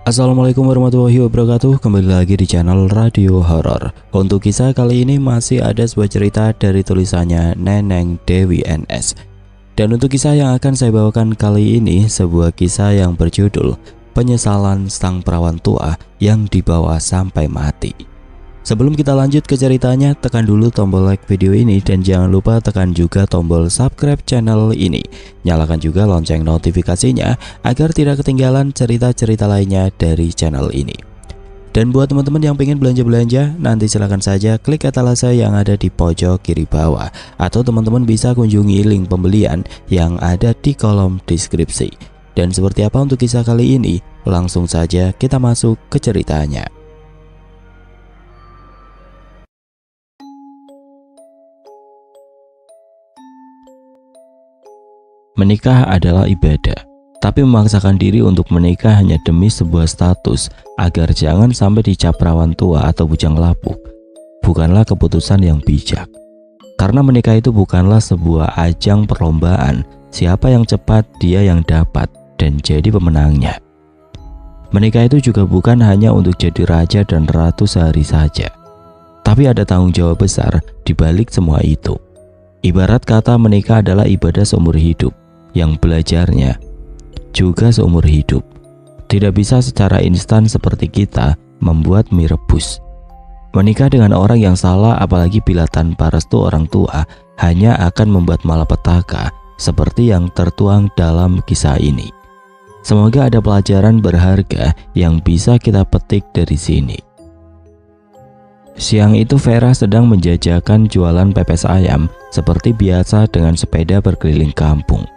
Assalamualaikum warahmatullahi wabarakatuh. Kembali lagi di channel Radio Horor. Untuk kisah kali ini masih ada sebuah cerita dari tulisannya Neneng Dewi NS. Dan untuk kisah yang akan saya bawakan kali ini sebuah kisah yang berjudul Penyesalan Sang Perawan Tua yang Dibawa Sampai Mati. Sebelum kita lanjut ke ceritanya, tekan dulu tombol like video ini dan jangan lupa tekan juga tombol subscribe channel ini. Nyalakan juga lonceng notifikasinya agar tidak ketinggalan cerita-cerita lainnya dari channel ini. Dan buat teman-teman yang pengen belanja-belanja, nanti silahkan saja klik etalase yang ada di pojok kiri bawah. Atau teman-teman bisa kunjungi link pembelian yang ada di kolom deskripsi. Dan seperti apa untuk kisah kali ini? Langsung saja kita masuk ke ceritanya. Menikah adalah ibadah, tapi memaksakan diri untuk menikah hanya demi sebuah status agar jangan sampai dicap perawan tua atau bujang lapuk bukanlah keputusan yang bijak. Karena menikah itu bukanlah sebuah ajang perlombaan, siapa yang cepat dia yang dapat dan jadi pemenangnya. Menikah itu juga bukan hanya untuk jadi raja dan ratu sehari saja, tapi ada tanggung jawab besar di balik semua itu. Ibarat kata menikah adalah ibadah seumur hidup, yang belajarnya juga seumur hidup. Tidak bisa secara instan seperti kita membuat mie rebus. Menikah dengan orang yang salah, apalagi bila tanpa restu orang tua, hanya akan membuat malapetaka seperti yang tertuang dalam kisah ini. Semoga ada pelajaran berharga yang bisa kita petik dari sini. Siang itu Vera sedang menjajakan jualan pepes ayam seperti biasa dengan sepeda berkeliling kampung.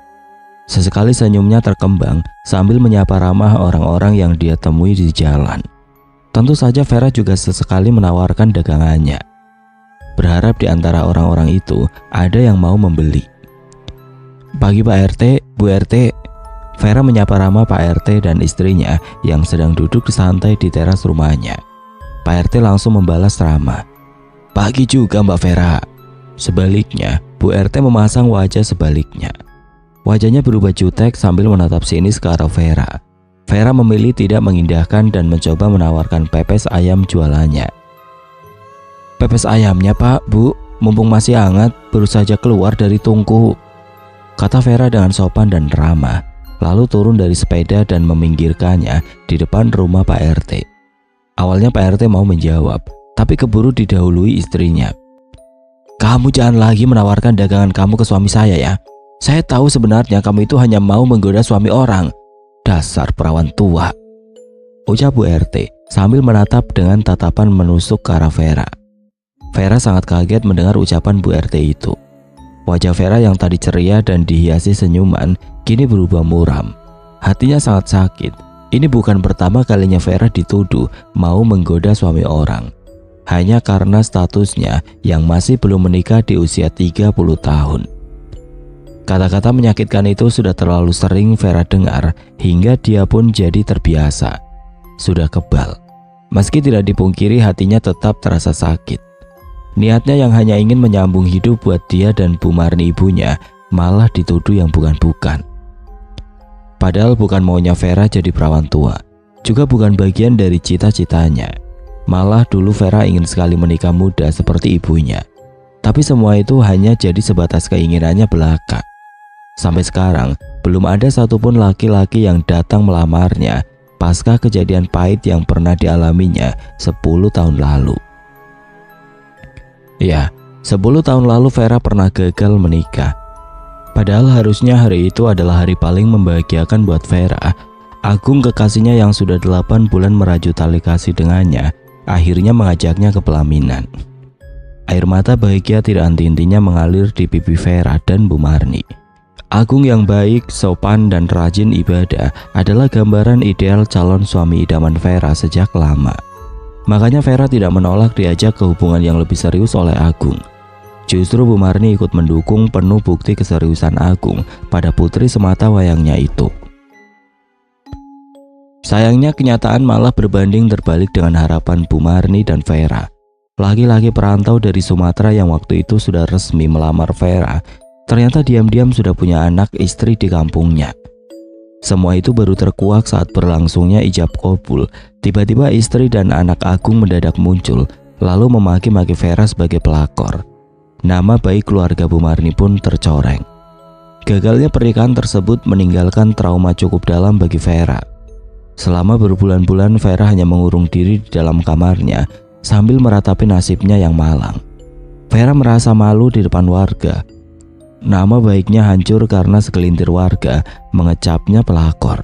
Sesekali senyumnya terkembang sambil menyapa ramah orang-orang yang dia temui di jalan. Tentu saja Vera juga sesekali menawarkan dagangannya, berharap di antara orang-orang itu ada yang mau membeli. "Pagi Pak RT, Bu RT." Vera menyapa ramah Pak RT dan istrinya yang sedang duduk santai di teras rumahnya. Pak RT langsung membalas ramah, "Pagi juga Mbak Vera." Sebaliknya, Bu RT memasang wajah sebaliknya. Wajahnya berubah jutek sambil menatap sinis ke arah Vera. Vera memilih tidak mengindahkan dan mencoba menawarkan pepes ayam jualannya. "Pepes ayamnya Pak, Bu, mumpung masih hangat, baru saja keluar dari tungku," kata Vera dengan sopan dan ramah, lalu turun dari sepeda dan meminggirkannya di depan rumah Pak RT. Awalnya Pak RT mau menjawab, tapi keburu didahului istrinya. "Kamu jangan lagi menawarkan dagangan kamu ke suami saya ya. Saya tahu sebenarnya kamu itu hanya mau menggoda suami orang. Dasar perawan tua," ucap Bu RT sambil menatap dengan tatapan menusuk ke arah Vera. Vera sangat kaget mendengar ucapan Bu RT itu. Wajah Vera yang tadi ceria dan dihiasi senyuman kini berubah muram. Hatinya sangat sakit. Ini bukan pertama kalinya Vera dituduh mau menggoda suami orang, hanya karena statusnya yang masih belum menikah di usia 30 tahun. Kata-kata menyakitkan itu sudah terlalu sering Vera dengar hingga dia pun jadi terbiasa. Sudah kebal. Meski tidak dipungkiri, hatinya tetap terasa sakit. Niatnya yang hanya ingin menyambung hidup buat dia dan Bu Marni ibunya malah dituduh yang bukan-bukan. Padahal bukan maunya Vera jadi perawan tua, juga bukan bagian dari cita-citanya. Malah dulu Vera ingin sekali menikah muda seperti ibunya. Tapi semua itu hanya jadi sebatas keinginannya belaka. Sampai sekarang, belum ada satupun laki-laki yang datang melamarnya pasca kejadian pahit yang pernah dialaminya 10 tahun lalu. Ya, 10 tahun lalu Vera pernah gagal menikah. Padahal harusnya hari itu adalah hari paling membahagiakan buat Vera. Agung, kekasihnya yang sudah 8 bulan merajut tali kasih dengannya, akhirnya mengajaknya ke pelaminan. Air mata bahagia tidak henti-hentinya mengalir di pipi Vera dan Bu Marni. Agung yang baik, sopan, dan rajin ibadah adalah gambaran ideal calon suami idaman Vera sejak lama. Makanya Vera tidak menolak diajak ke hubungan yang lebih serius oleh Agung. Justru Bu Marni ikut mendukung penuh bukti keseriusan Agung pada putri semata wayangnya itu. Sayangnya kenyataan malah berbanding terbalik dengan harapan Bu Marni dan Vera. Laki-laki perantau dari Sumatera yang waktu itu sudah resmi melamar Vera, ternyata diam-diam sudah punya anak istri di kampungnya. Semua itu baru terkuak saat berlangsungnya ijab kabul. Tiba-tiba istri dan anak Agung mendadak muncul, lalu memaki-maki Vera sebagai pelakor. Nama baik keluarga Bu Marni pun tercoreng. Gagalnya pernikahan tersebut meninggalkan trauma cukup dalam bagi Vera. Selama berbulan-bulan Vera hanya mengurung diri di dalam kamarnya sambil meratapi nasibnya yang malang. Vera merasa malu di depan warga. Nama baiknya hancur karena segelintir warga mengecapnya pelakor.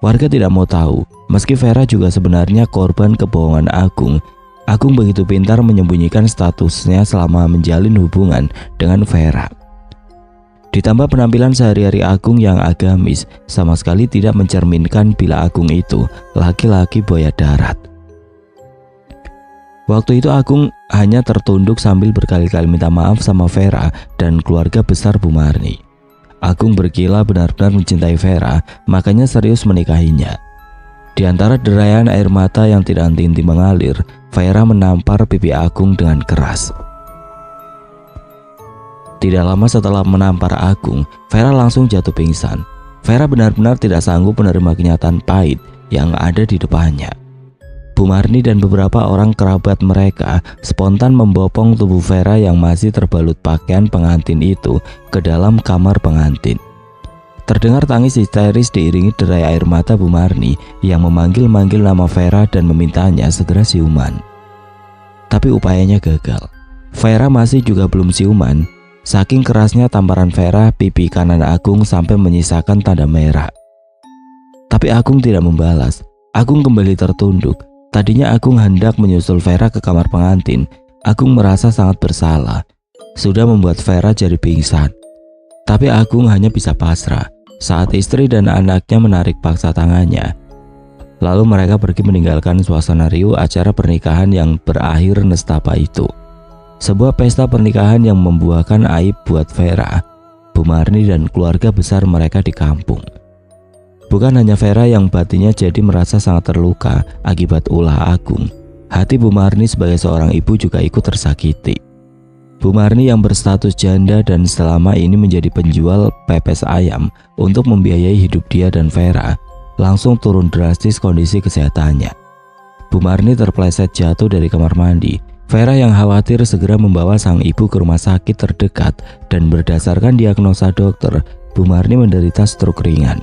Warga tidak mau tahu, meski Vera juga sebenarnya korban kebohongan Agung. Agung begitu pintar menyembunyikan statusnya selama menjalin hubungan dengan Vera. Ditambah penampilan sehari-hari Agung yang agamis, sama sekali tidak mencerminkan bila Agung itu laki-laki buaya darat. Waktu itu Agung hanya tertunduk sambil berkali-kali minta maaf sama Vera dan keluarga besar Bu Marni. Agung bergila benar-benar mencintai Vera, makanya serius menikahinya. Di antara derayan air mata yang tidak henti-henti mengalir, Vera menampar pipi Agung dengan keras. Tidak lama setelah menampar Agung, Vera langsung jatuh pingsan. Vera benar-benar tidak sanggup menerima kenyataan pahit yang ada di depannya. Bu Marni dan beberapa orang kerabat mereka spontan membopong tubuh Vera yang masih terbalut pakaian pengantin itu ke dalam kamar pengantin. Terdengar tangis histeris diiringi derai air mata Bu Marni yang memanggil-manggil nama Vera dan memintanya segera siuman. Tapi upayanya gagal. Vera masih juga belum siuman. Saking kerasnya tamparan Vera, pipi kanan Agung sampai menyisakan tanda merah. Tapi Agung tidak membalas. Agung kembali tertunduk. Tadinya Agung hendak menyusul Vera ke kamar pengantin. Agung merasa sangat bersalah, sudah membuat Vera jadi pingsan. Tapi Agung hanya bisa pasrah saat istri dan anaknya menarik paksa tangannya. Lalu mereka pergi meninggalkan suasana riuh acara pernikahan yang berakhir nestapa itu. Sebuah pesta pernikahan yang membuahkan aib buat Vera, Bu Marni dan keluarga besar mereka di kampung. Bukan hanya Vera yang batinnya jadi merasa sangat terluka akibat ulah Agung. Hati Bu Marni sebagai seorang ibu juga ikut tersakiti. Bu Marni yang berstatus janda dan selama ini menjadi penjual pepes ayam untuk membiayai hidup dia dan Vera, langsung turun drastis kondisi kesehatannya. Bu Marni terpleset jatuh dari kamar mandi. Vera yang khawatir segera membawa sang ibu ke rumah sakit terdekat dan berdasarkan diagnosa dokter, Bu Marni menderita stroke ringan.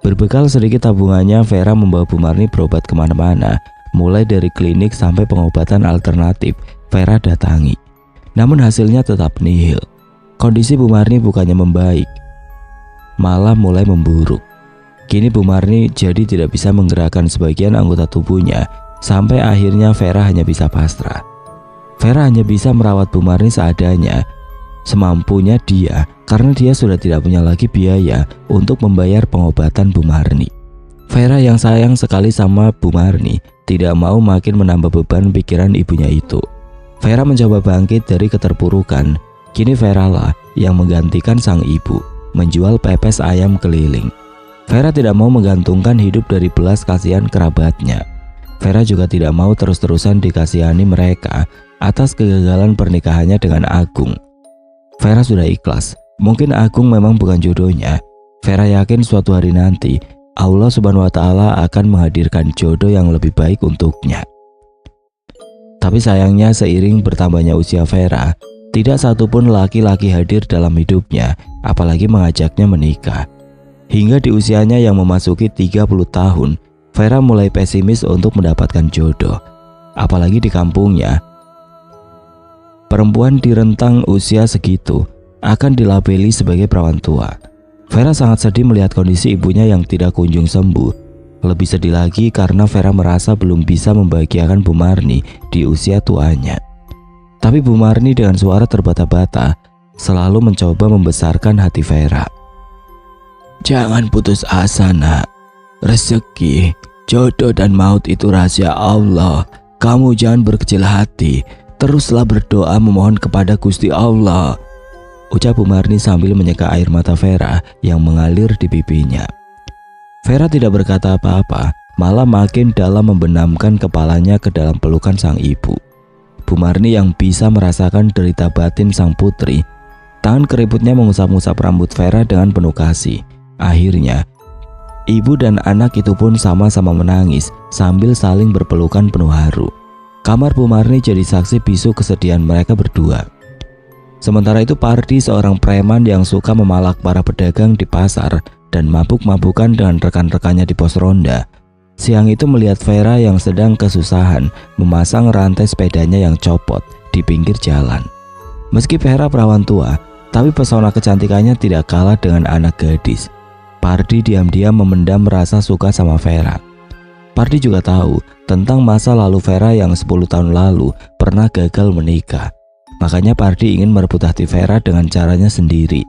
Berbekal sedikit tabungannya, Vera membawa Bu Marni berobat kemana-mana, mulai dari klinik sampai pengobatan alternatif Vera datangi. Namun hasilnya tetap nihil. Kondisi Bu Marni bukannya membaik, malah mulai memburuk. Kini Bu Marni jadi tidak bisa menggerakkan sebagian anggota tubuhnya, sampai akhirnya Vera hanya bisa pasrah. Vera hanya bisa merawat Bu Marni seadanya, semampunya dia, karena dia sudah tidak punya lagi biaya untuk membayar pengobatan Bu Marni. Vera yang sayang sekali sama Bu Marni tidak mau makin menambah beban pikiran ibunya itu. Vera mencoba bangkit dari keterpurukan. Kini Vera lah yang menggantikan sang ibu, menjual pepes ayam keliling. Vera tidak mau menggantungkan hidup dari belas kasihan kerabatnya. Vera juga tidak mau terus-terusan dikasihani mereka atas kegagalan pernikahannya dengan Agung. Vera sudah ikhlas. Mungkin Agung memang bukan jodohnya. Vera yakin suatu hari nanti Allah Subhanahu wa Ta'ala akan menghadirkan jodoh yang lebih baik untuknya. Tapi sayangnya seiring bertambahnya usia Vera, tidak satupun laki-laki hadir dalam hidupnya, apalagi mengajaknya menikah. Hingga di usianya yang memasuki 30 tahun, Vera mulai pesimis untuk mendapatkan jodoh. Apalagi di kampungnya, perempuan di rentang usia segitu akan dilabeli sebagai perawan tua. Vera sangat sedih melihat kondisi ibunya yang tidak kunjung sembuh. Lebih sedih lagi karena Vera merasa belum bisa membahagiakan Bu Marni di usia tuanya. Tapi Bu Marni dengan suara terbata-bata selalu mencoba membesarkan hati Vera. Jangan putus asa, nak. Rezeki, jodoh dan maut itu rahasia Allah. Kamu jangan berkecil hati. Teruslah berdoa memohon kepada Gusti Allah, ucap Bu Marni sambil menyeka air mata Vera yang mengalir di pipinya. Vera tidak berkata apa-apa, malah makin dalam membenamkan kepalanya ke dalam pelukan sang ibu. Bu Marni yang bisa merasakan derita batin sang putri, tangan keriputnya mengusap-usap rambut Vera dengan penuh kasih. Akhirnya, Ibu dan anak itu pun sama-sama menangis sambil saling berpelukan penuh haru. Kamar Bu Marni jadi saksi bisu kesedihan mereka berdua. Sementara itu Pardi, seorang preman yang suka memalak para pedagang di pasar dan mabuk-mabukan dengan rekan-rekannya di pos ronda, siang itu melihat Vera yang sedang kesusahan memasang rantai sepedanya yang copot di pinggir jalan. Meski Vera perawan tua, tapi pesona kecantikannya tidak kalah dengan anak gadis. Pardi diam-diam memendam rasa suka sama Vera. Pardi juga tahu tentang masa lalu Vera yang 10 tahun lalu pernah gagal menikah. Makanya Pardi ingin merebut hati Vera dengan caranya sendiri.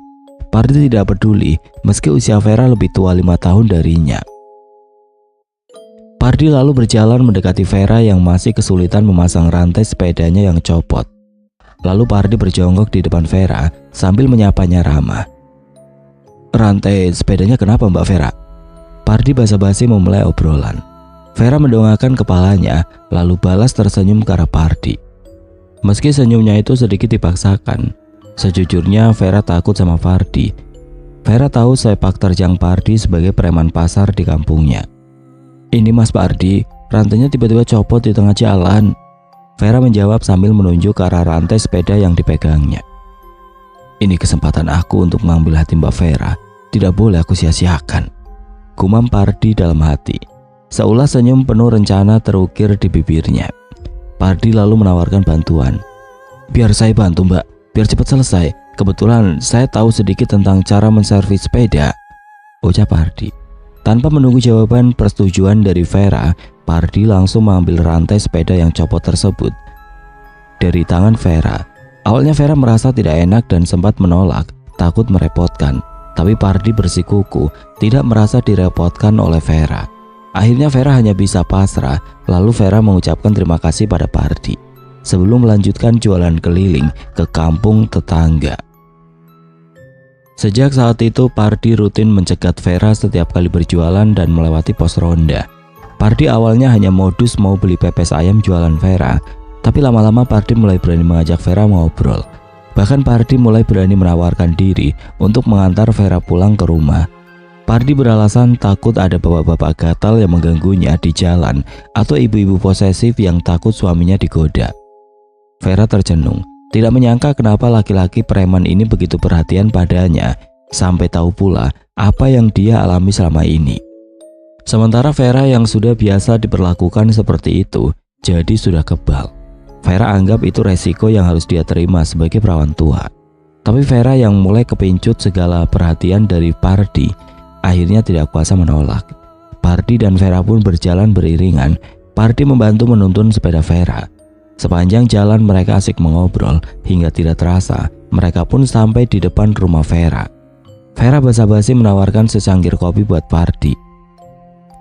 Pardi tidak peduli meski usia Vera lebih tua 5 tahun darinya. Pardi lalu berjalan mendekati Vera yang masih kesulitan memasang rantai sepedanya yang copot. Lalu Pardi berjongkok di depan Vera sambil menyapanya ramah. "Rantai sepedanya kenapa Mbak Vera?" Pardi basa-basi memulai obrolan. Vera mendongakkan kepalanya lalu balas tersenyum ke arah Pardi. Meski senyumnya itu sedikit dipaksakan, sejujurnya Vera takut sama Pardi. Vera tahu sepak terjang Pardi sebagai preman pasar di kampungnya. "Ini Mas Pardi, rantainya tiba-tiba copot di tengah jalan." Vera menjawab sambil menunjuk ke arah rantai sepeda yang dipegangnya. "Ini kesempatan aku untuk mengambil hati Mbak Vera, tidak boleh aku sia-siakan," gumam Pardi dalam hati. Seulas senyum penuh rencana terukir di bibirnya. Pardi lalu menawarkan bantuan. "Biar saya bantu Mbak, biar cepat selesai. Kebetulan saya tahu sedikit tentang cara menservis sepeda," ucap Pardi. Tanpa menunggu jawaban persetujuan dari Vera, Pardi langsung mengambil rantai sepeda yang copot tersebut dari tangan Vera. Awalnya Vera merasa tidak enak dan sempat menolak, takut merepotkan. Tapi Pardi bersikukuh tidak merasa direpotkan oleh Vera. Akhirnya Vera hanya bisa pasrah, lalu Vera mengucapkan terima kasih pada Pardi sebelum melanjutkan jualan keliling ke kampung tetangga. Sejak saat itu Pardi rutin mencegat Vera setiap kali berjualan dan melewati pos ronda. Pardi awalnya hanya modus mau beli pepes ayam jualan Vera, tapi lama-lama Pardi mulai berani mengajak Vera ngobrol. Bahkan Pardi mulai berani menawarkan diri untuk mengantar Vera pulang ke rumah. Pardi beralasan takut ada bapak-bapak gatal yang mengganggunya di jalan atau ibu-ibu posesif yang takut suaminya digoda. Vera tercenung, tidak menyangka kenapa laki-laki preman ini begitu perhatian padanya, sampai tahu pula apa yang dia alami selama ini. Sementara Vera yang sudah biasa diperlakukan seperti itu, jadi sudah kebal. Vera anggap itu resiko yang harus dia terima sebagai perawan tua. Tapi Vera yang mulai kepincut segala perhatian dari Pardi, akhirnya tidak kuasa menolak. Pardi dan Vera pun berjalan beriringan. Pardi membantu menuntun sepeda Vera. Sepanjang jalan mereka asik mengobrol hingga tidak terasa mereka pun sampai di depan rumah Vera. Vera basa-basi menawarkan secangkir kopi buat Pardi.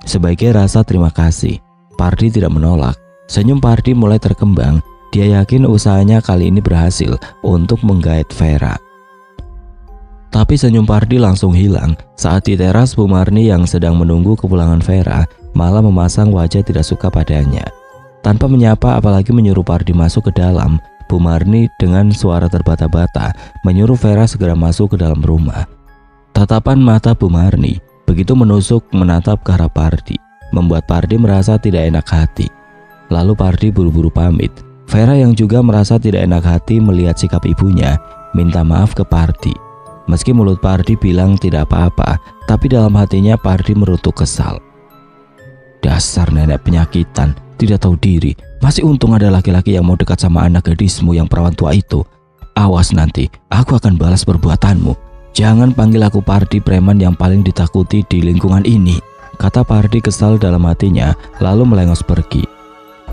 Sebagai rasa terima kasih, Pardi tidak menolak. Senyum Pardi mulai terkembang. Dia yakin usahanya kali ini berhasil untuk menggait Vera. Tapi senyum Pardi langsung hilang saat di teras Bu Marni yang sedang menunggu kepulangan Vera malah memasang wajah tidak suka padanya. Tanpa menyapa apalagi menyuruh Pardi masuk ke dalam, Bu Marni dengan suara terbata-bata menyuruh Vera segera masuk ke dalam rumah. Tatapan mata Bu Marni begitu menusuk menatap ke arah Pardi, membuat Pardi merasa tidak enak hati. Lalu Pardi buru-buru pamit. Vera yang juga merasa tidak enak hati melihat sikap ibunya, minta maaf ke Pardi. Meski mulut Pardi bilang tidak apa-apa, tapi dalam hatinya Pardi merutuk kesal. "Dasar nenek penyakitan, tidak tahu diri. Masih untung ada laki-laki yang mau dekat sama anak gadismu yang perawan tua itu. Awas nanti, aku akan balas perbuatanmu. Jangan panggil aku Pardi, preman yang paling ditakuti di lingkungan ini," kata Pardi kesal dalam hatinya, lalu melengos pergi.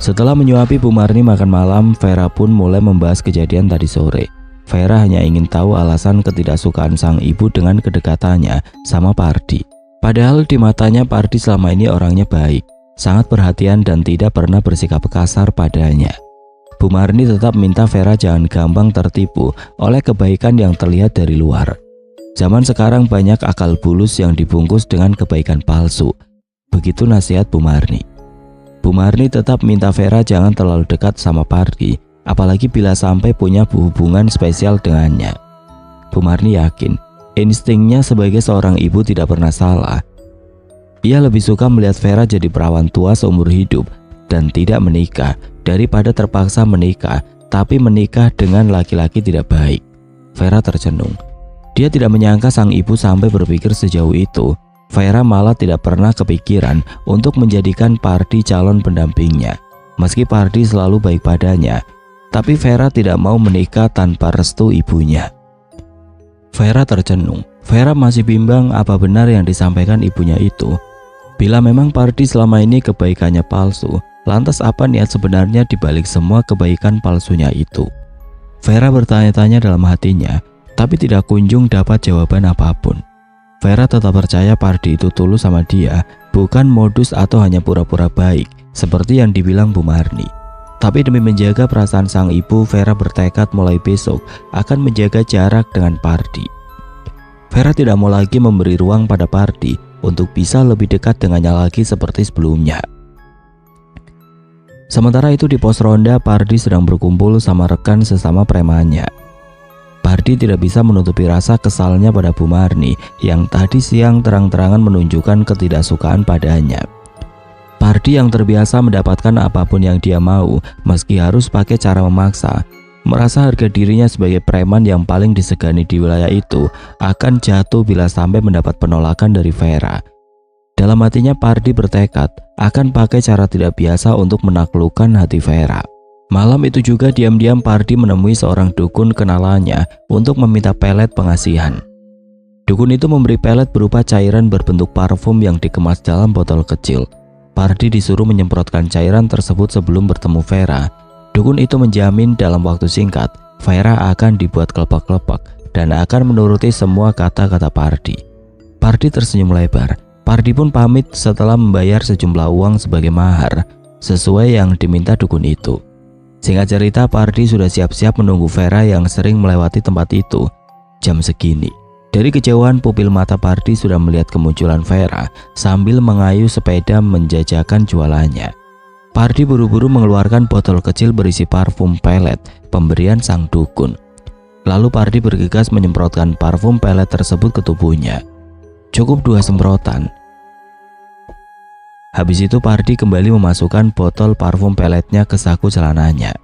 Setelah menyuapi Bu Marni makan malam, Vera pun mulai membahas kejadian tadi sore. Vera hanya ingin tahu alasan ketidaksukaan sang ibu dengan kedekatannya sama Pardi. Padahal di matanya Pardi selama ini orangnya baik, sangat perhatian dan tidak pernah bersikap kasar padanya. Bu Marni tetap minta Vera jangan gampang tertipu oleh kebaikan yang terlihat dari luar. Zaman sekarang banyak akal bulus yang dibungkus dengan kebaikan palsu. Begitu nasihat Bu Marni. Bu Marni tetap minta Vera jangan terlalu dekat sama Pardi, apalagi bila sampai punya hubungan spesial dengannya. Bu Marni yakin instingnya sebagai seorang ibu tidak pernah salah. Ia lebih suka melihat Vera jadi perawan tua seumur hidup dan tidak menikah daripada terpaksa menikah tapi menikah dengan laki-laki tidak baik. Vera tercenung. Dia tidak menyangka sang ibu sampai berpikir sejauh itu. Vera malah tidak pernah kepikiran untuk menjadikan Pardi calon pendampingnya. Meski Pardi selalu baik padanya, tapi Vera tidak mau menikah tanpa restu ibunya. Vera tercenung. Vera masih bimbang apa benar yang disampaikan ibunya itu. Bila memang Pardi selama ini kebaikannya palsu, lantas apa niat sebenarnya dibalik semua kebaikan palsunya itu? Vera bertanya-tanya dalam hatinya, tapi tidak kunjung dapat jawaban apapun. Vera tetap percaya Pardi itu tulus sama dia, bukan modus atau hanya pura-pura baik, seperti yang dibilang Bu Marni. Tapi demi menjaga perasaan sang ibu, Vera bertekad mulai besok akan menjaga jarak dengan Pardi. Vera tidak mau lagi memberi ruang pada Pardi untuk bisa lebih dekat dengannya lagi seperti sebelumnya. Sementara itu di pos ronda, Pardi sedang berkumpul sama rekan sesama premannya. Pardi tidak bisa menutupi rasa kesalnya pada Bu Marni yang tadi siang terang-terangan menunjukkan ketidaksukaan padanya. Pardi yang terbiasa mendapatkan apapun yang dia mau meski harus pakai cara memaksa, merasa harga dirinya sebagai preman yang paling disegani di wilayah itu akan jatuh bila sampai mendapat penolakan dari Vera. Dalam hatinya Pardi bertekad akan pakai cara tidak biasa untuk menaklukkan hati Vera. Malam itu juga diam-diam Pardi menemui seorang dukun kenalannya untuk meminta pelet pengasihan. Dukun itu memberi pelet berupa cairan berbentuk parfum yang dikemas dalam botol kecil. Pardi disuruh menyemprotkan cairan tersebut sebelum bertemu Vera. Dukun itu menjamin dalam waktu singkat Vera akan dibuat kelepek-kelepek dan akan menuruti semua kata-kata Pardi. Pardi tersenyum lebar. Pardi pun pamit setelah membayar sejumlah uang sebagai mahar sesuai yang diminta dukun itu. Singkat cerita, Pardi sudah siap-siap menunggu Vera yang sering melewati tempat itu. Jam segini, dari kejauhan pupil mata Pardi sudah melihat kemunculan Vera sambil mengayuh sepeda menjajakan jualannya. Pardi buru-buru mengeluarkan botol kecil berisi parfum pelet pemberian sang dukun. Lalu Pardi bergegas menyemprotkan parfum pelet tersebut ke tubuhnya. Cukup 2 semprotan. Habis itu Pardi kembali memasukkan botol parfum peletnya ke saku celananya.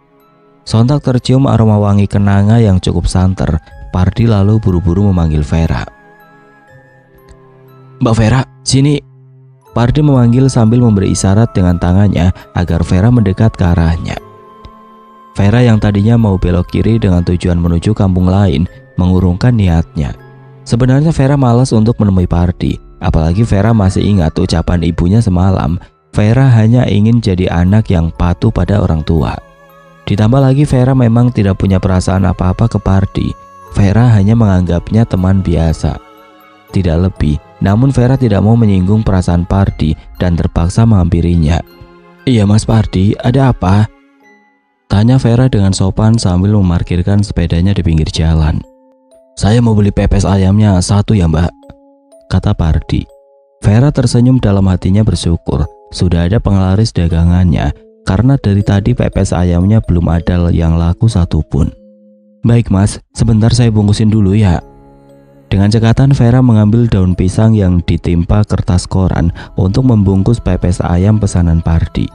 Sontak tercium aroma wangi kenanga yang cukup santer. Pardi lalu buru-buru memanggil Vera. "Mbak Vera, sini." Pardi memanggil sambil memberi isyarat dengan tangannya agar Vera mendekat ke arahnya. Vera yang tadinya mau belok kiri dengan tujuan menuju kampung lain mengurungkan niatnya. Sebenarnya Vera malas untuk menemui Pardi. Apalagi Vera masih ingat ucapan ibunya semalam. Vera hanya ingin jadi anak yang patuh pada orang tua. Ditambah lagi Vera memang tidak punya perasaan apa-apa ke Pardi. Vera hanya menganggapnya teman biasa, tidak lebih. Namun Vera tidak mau menyinggung perasaan Pardi dan terpaksa menghampirinya. "Iya Mas Pardi, ada apa?" tanya Vera dengan sopan sambil memarkirkan sepedanya di pinggir jalan. "Saya mau beli pepes ayamnya 1 ya Mbak," kata Pardi. Vera tersenyum dalam hatinya bersyukur sudah ada penglaris dagangannya, karena dari tadi pepes ayamnya belum ada yang laku satupun. "Baik Mas, sebentar saya bungkusin dulu ya." Dengan cekatan Vera mengambil daun pisang yang ditimpa kertas koran untuk membungkus pepes ayam pesanan Pardi.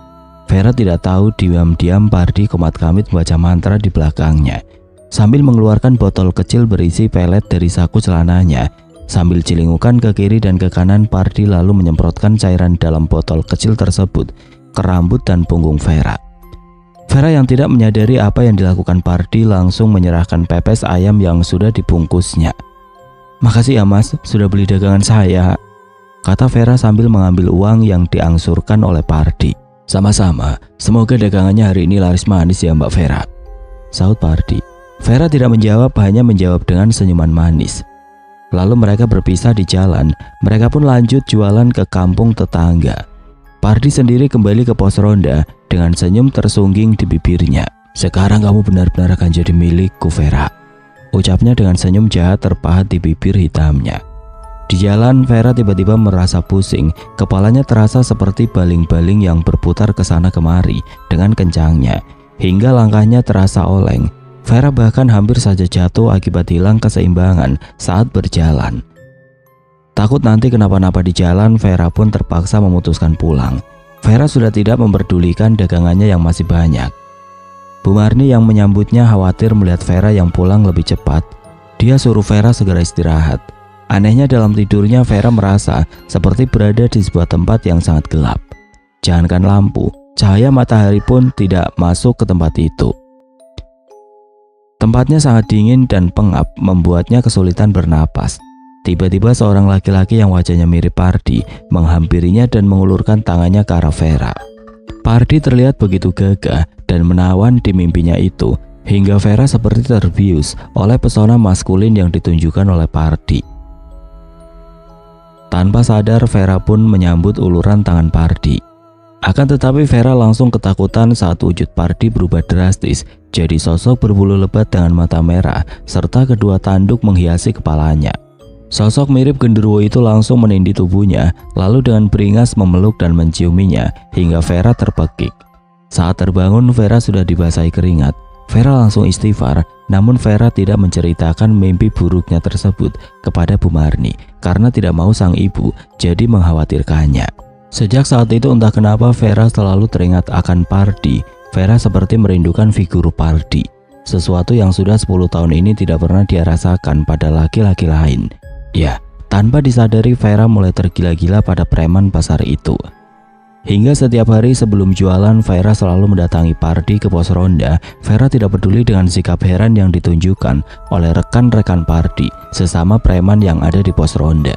Vera tidak tahu diam-diam Pardi komat-kamit membaca mantra di belakangnya sambil mengeluarkan botol kecil berisi pelet dari saku celananya. Sambil cilingukan ke kiri dan ke kanan, Pardi lalu menyemprotkan cairan dalam botol kecil tersebut ke rambut dan punggung Vera. Vera yang tidak menyadari apa yang dilakukan Pardi langsung menyerahkan pepes ayam yang sudah dibungkusnya. "Makasih ya Mas, sudah beli dagangan saya," kata Vera sambil mengambil uang yang diangsurkan oleh Pardi. "Sama-sama, semoga dagangannya hari ini laris manis ya Mbak Vera," sahut Pardi. Vera tidak menjawab, hanya menjawab dengan senyuman manis. Lalu mereka berpisah di jalan. Mereka pun lanjut jualan ke kampung tetangga. Pardi sendiri kembali ke pos ronda dengan senyum tersungging di bibirnya. "Sekarang kamu benar-benar akan jadi milikku Vera," ucapnya dengan senyum jahat terpahat di bibir hitamnya. Di jalan, Vera tiba-tiba merasa pusing. Kepalanya terasa seperti baling-baling yang berputar ke sana kemari dengan kencangnya, hingga langkahnya terasa oleng. Vera bahkan hampir saja jatuh akibat hilang keseimbangan saat berjalan. Takut nanti kenapa-napa di jalan, Vera pun terpaksa memutuskan pulang. Vera sudah tidak memperdulikan dagangannya yang masih banyak. Bu Marni yang menyambutnya khawatir melihat Vera yang pulang lebih cepat. Dia suruh Vera segera istirahat. Anehnya dalam tidurnya Vera merasa seperti berada di sebuah tempat yang sangat gelap. Jangankan lampu, cahaya matahari pun tidak masuk ke tempat itu. Tempatnya sangat dingin dan pengap, membuatnya kesulitan bernapas. Tiba-tiba seorang laki-laki yang wajahnya mirip Pardi menghampirinya dan mengulurkan tangannya ke arah Vera. Pardi terlihat begitu gagah dan menawan di mimpinya itu, hingga Vera seperti terbius oleh pesona maskulin yang ditunjukkan oleh Pardi. Tanpa sadar, Vera pun menyambut uluran tangan Pardi. Akan tetapi Vera langsung ketakutan saat wujud Pardi berubah drastis jadi sosok berbulu lebat dengan mata merah serta kedua tanduk menghiasi kepalanya. Sosok mirip genderuwo itu langsung menindih tubuhnya, lalu dengan beringas memeluk dan menciuminya hingga Vera terpekik. Saat terbangun, Vera sudah dibasahi keringat. Vera langsung istighfar, namun Vera tidak menceritakan mimpi buruknya tersebut kepada Bu Marni karena tidak mau sang ibu jadi mengkhawatirkannya. Sejak saat itu entah kenapa Vera selalu teringat akan Pardi. Vera seperti merindukan figur Pardi, sesuatu yang sudah 10 tahun ini tidak pernah dia rasakan pada laki-laki lain. Ya, tanpa disadari Vera mulai tergila-gila pada preman pasar itu. Hingga setiap hari sebelum jualan, Vera selalu mendatangi Pardi ke pos ronda. Vera tidak peduli dengan sikap heran yang ditunjukkan oleh rekan-rekan Pardi, sesama preman yang ada di pos ronda.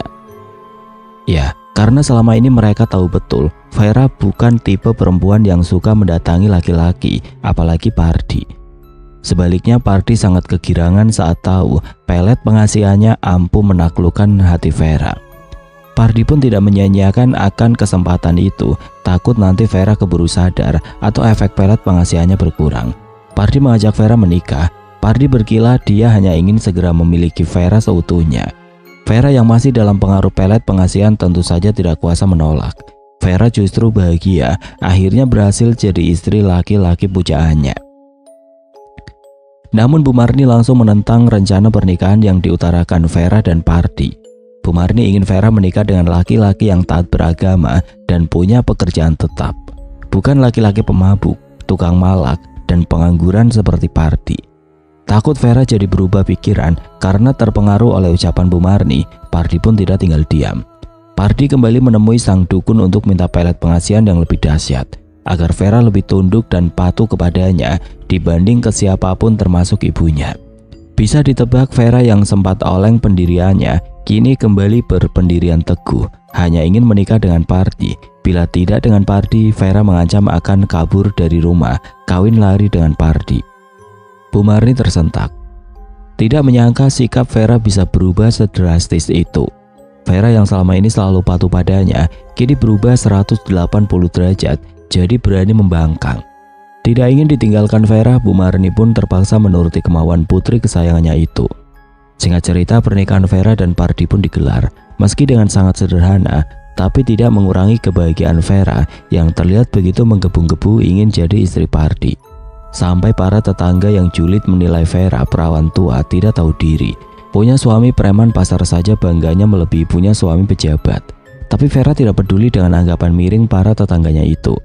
Ya, karena selama ini mereka tahu betul Vera bukan tipe perempuan yang suka mendatangi laki-laki, apalagi Pardi. Sebaliknya, Pardi sangat kegirangan saat tahu pelet pengasihannya ampuh menaklukkan hati Vera. Pardi pun tidak menyia-nyiakan akan kesempatan itu, takut nanti Vera keburu sadar atau efek pelet pengasihannya berkurang. Pardi mengajak Vera menikah. Pardi berkilah dia hanya ingin segera memiliki Vera seutuhnya. Vera yang masih dalam pengaruh pelet pengasihan tentu saja tidak kuasa menolak. Vera justru bahagia akhirnya berhasil jadi istri laki-laki pujaannya. Namun Bu Marni langsung menentang rencana pernikahan yang diutarakan Vera dan Pardi. Bu Marni ingin Vera menikah dengan laki-laki yang taat beragama dan punya pekerjaan tetap, bukan laki-laki pemabuk, tukang malak, dan pengangguran seperti Pardi. Takut Vera jadi berubah pikiran karena terpengaruh oleh ucapan Bu Marni, Pardi pun tidak tinggal diam. Pardi kembali menemui sang dukun untuk minta pelet pengasihan yang lebih dahsyat, agar Vera lebih tunduk dan patuh kepadanya dibanding ke siapapun termasuk ibunya. Bisa ditebak Vera yang sempat oleng pendiriannya kini kembali berpendirian teguh, hanya ingin menikah dengan Pardi. Bila tidak dengan Pardi, Vera mengancam akan kabur dari rumah, kawin lari dengan Pardi. Bu Marni tersentak. Tidak menyangka sikap Vera bisa berubah sedrastis itu. Vera yang selama ini selalu patuh padanya, kini berubah 180 derajat, jadi berani membangkang. Tidak ingin ditinggalkan Vera, Bu Marni pun terpaksa menuruti kemauan putri kesayangannya itu. Singkat cerita, pernikahan Vera dan Pardi pun digelar, meski dengan sangat sederhana, tapi tidak mengurangi kebahagiaan Vera yang terlihat begitu menggebu-gebu ingin jadi istri Pardi. Sampai para tetangga yang julid menilai Vera perawan tua tidak tahu diri. Punya suami preman pasar saja bangganya melebihi punya suami pejabat. Tapi Vera tidak peduli dengan anggapan miring para tetangganya itu.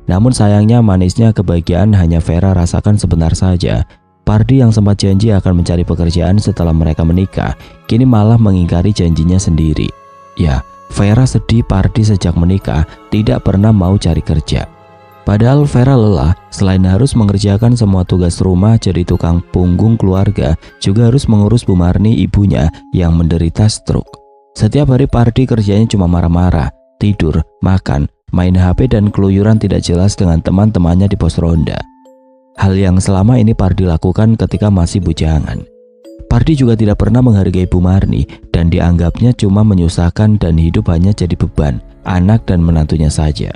Namun sayangnya manisnya kebahagiaan hanya Vera rasakan sebentar saja. Pardi yang sempat janji akan mencari pekerjaan setelah mereka menikah, kini malah mengingkari janjinya sendiri. Ya, Vera sedih Pardi sejak menikah tidak pernah mau cari kerja. Padahal Vera lelah, selain harus mengerjakan semua tugas rumah jadi tukang punggung keluarga, juga harus mengurus Bu Marni ibunya yang menderita stroke. Setiap hari Pardi kerjanya cuma marah-marah, tidur, makan, main HP dan keluyuran tidak jelas dengan teman-temannya di pos ronda. Hal yang selama ini Pardi lakukan ketika masih bujangan. Pardi juga tidak pernah menghargai Bu Marni dan dianggapnya cuma menyusahkan dan hidup hanya jadi beban, anak dan menantunya saja.